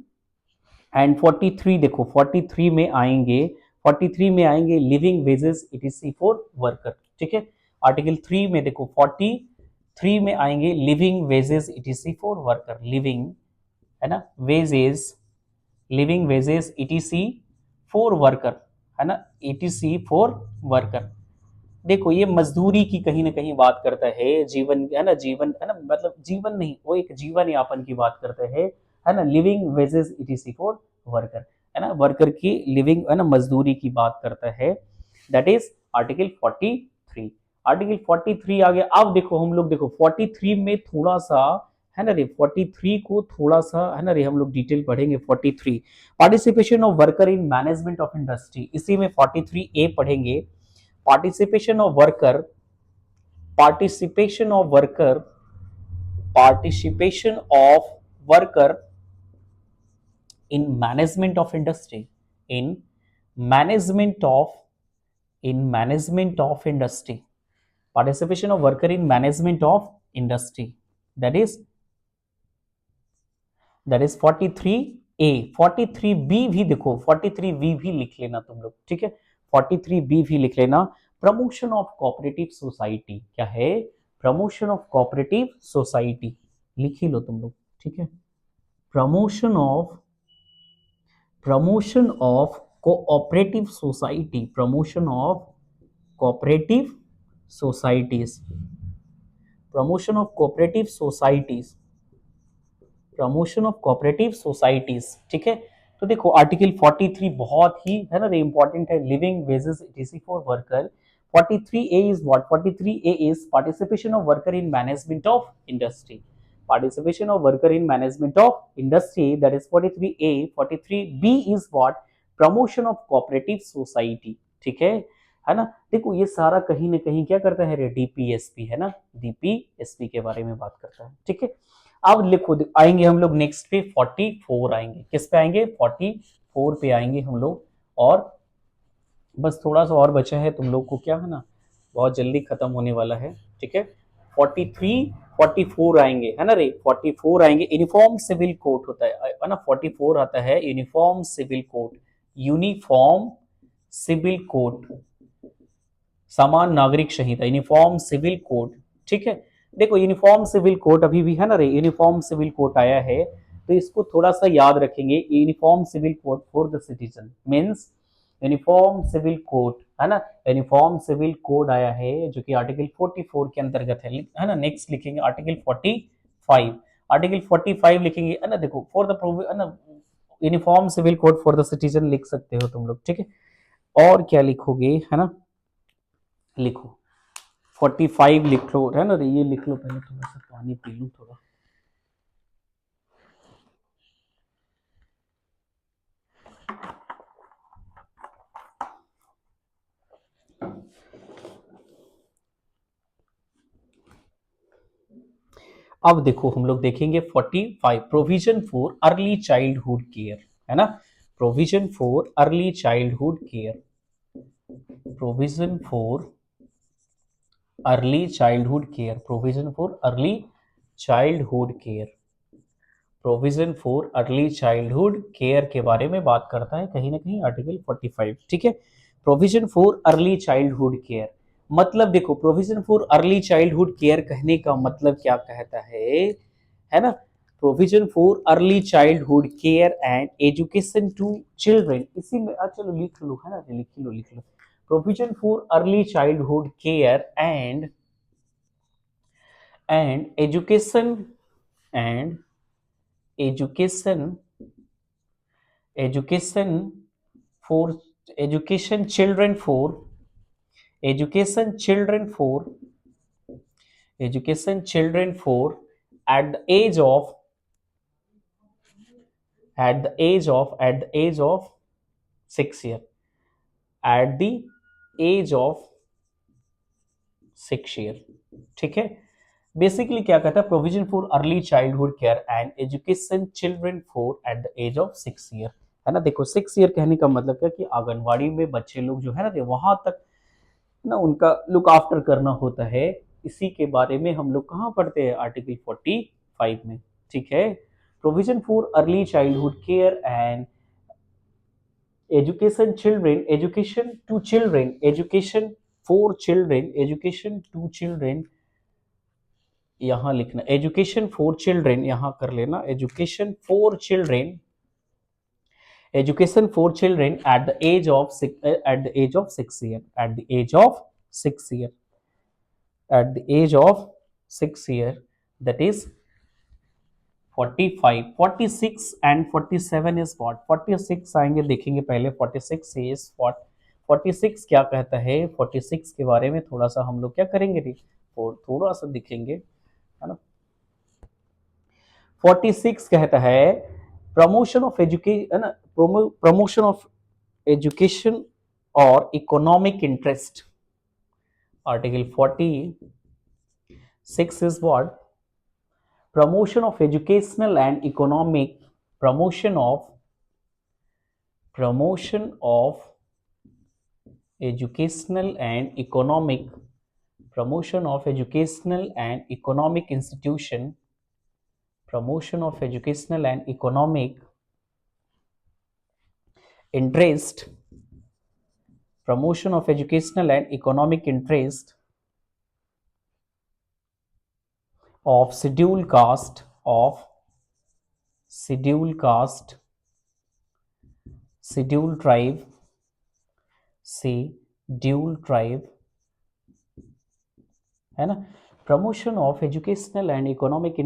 एंड 43, देखो 43 में आएंगे, 43 में आएंगे living wages etc. for worker. ठीक है, आर्टिकल 3 में देखो 43 में आएंगे living wages etc. for worker, living, है ना, wages, living wages etc for worker, है ना, ईटीसी फॉर वर्कर। देखो ये मजदूरी की कहीं ना कहीं बात करता है, जीवन, है ना, जीवन, है ना, मतलब जीवन नहीं, वो एक जीवन यापन की बात करता है ना, living wages etc for worker, है ना, वर्कर की लिविंग, है ना, मजदूरी की बात करता है, दैट इज आर्टिकल 43। आर्टिकल 43 आ गया। अब देखो हम लोग, देखो 43 में थोड़ा सा, है ना रे, 43 को थोड़ा सा, है ना रे, हम लोग डिटेल पढ़ेंगे। 43 participation of worker in management of industry, इसी में 43 ए पढ़ेंगे, participation of worker, participation of worker, participation of worker in management of industry, in management of, in management of industry, participation of worker in management of industry, that is 43A। 43B भी देखो, 43B भी लिख लेना तुम लोग, ठीक है, 43B भी लिख लेना। प्रमोशन ऑफ कोऑपरेटिव सोसाइटी क्या है, प्रमोशन ऑफ कोऑपरेटिव सोसाइटी लिख ही लो तुम लोग, ठीक है। Promotion of cooperative society, promotion of cooperative societies, promotion of cooperative societies, promotion of cooperative societies, ठीक है। तो देखो आर्टिकल 43 बहुत ही है ना इंपॉर्टेंट है, living wages etc. for worker. 43A is what, 43A is participation of worker in management of industry, participation of worker in management of industry, that is 43A। 43B is what, promotion of cooperative society, ठीक है ना। देखो ये सारा कहीं ना कहीं क्या करता है, डीपीएसपी है ना, डीपीएसपी के बारे में बात करता है, ठीक है। अब लिखो, आएंगे हम लोग नेक्स्ट पे 44 आएंगे, किस पे आएंगे, 44 पे आएंगे हम लोग। और बस थोड़ा सा और बचा है तुम लोग को, क्या है ना, बहुत जल्दी खत्म होने वाला है, ठीक है। 43 44 आएंगे है ना रे, 44 आएंगे। यूनिफॉर्म सिविल कोड होता है ना, 44 आता है uniform civil code, uniform civil code, समान नागरिक संहिता, यूनिफॉर्म सिविल कोड, ठीक है। देखो यूनिफॉर्म सिविल कोड अभी भी है ना रे, यूनिफॉर्म सिविल कोड आया है, तो इसको थोड़ा सा याद रखेंगे। Uniform civil code for the citizen means uniform civil code है ना, यूनिफॉर्म सिविल कोड आया है जो कि आर्टिकल 44 के अंतर्गत है ना। नेक्स्ट लिखेंगे आर्टिकल 45, आर्टिकल 45 लिखेंगे है ना। देखो फॉर द है ना, uniform civil code for the citizen लिख सकते हो तुम लोग, ठीक है। और क्या लिखोगे है ना, लिखो 45 लिख लो है ना, ये लिख लो। पहले थोड़ा सा पानी पी लूं थोड़ा। अब देखो हम लोग देखेंगे 45, provision for early childhood care है ना, provision for early childhood care, provision for early childhood care, provision for early childhood care, provision for early childhood care के बारे में बात करता है कहीं ना कहीं आर्टिकल 45, ठीक है। Provision for early childhood care मतलब देखो, provision for early childhood care कहने का मतलब क्या कहता है ना, provision for early childhood care and education to children, इसी में चलो लिख लो है ना, लिख लो provision for early childhood care and education and education education for education children for education children for education children for at the age of at the age of 6 year, at the age of 6 year, ठीक है। Basically क्या कहता है, provision for early childhood care and education children for at the age of 6 year है ना। देखो 6 year कहने का मतलब क्या कि आंगनवाड़ी में बच्चे लोग जो है ना वहां तक ना उनका लुक आफ्टर करना होता है, इसी के बारे में हम लोग कहाँ पढ़ते हैं, आर्टिकल 45 में, ठीक है। Provision for early childhood care and education children, education to children, education for children, education to children, यहां लिखना एजुकेशन फॉर चिल्ड्रेन, यहां कर लेना education for children, education for children at the age of at the age of 6 year, at the age of 6 year, at the age of 6 year, that is 45, 46 and 47 is what, 46 आएंगे देखेंगे पहले, 46 is what, 46 क्या कहता है, 46 के बारे में थोड़ा सा हम लोग क्या करेंगे, थोड़ा सा दिखेंगे है ना। 46 कहता है प्रमोशन ऑफ एजुकेशन है ना, प्रमोशन ऑफ एजुकेशन और economic interest, article 46 is what, promotion of educational and economic, promotion of educational and economic, promotion of educational and economic institution, promotion of educational and economic interest, promotion of educational and economic interest of scheduled caste, scheduled tribe, scheduled tribe, है ना, promotion of educational and economic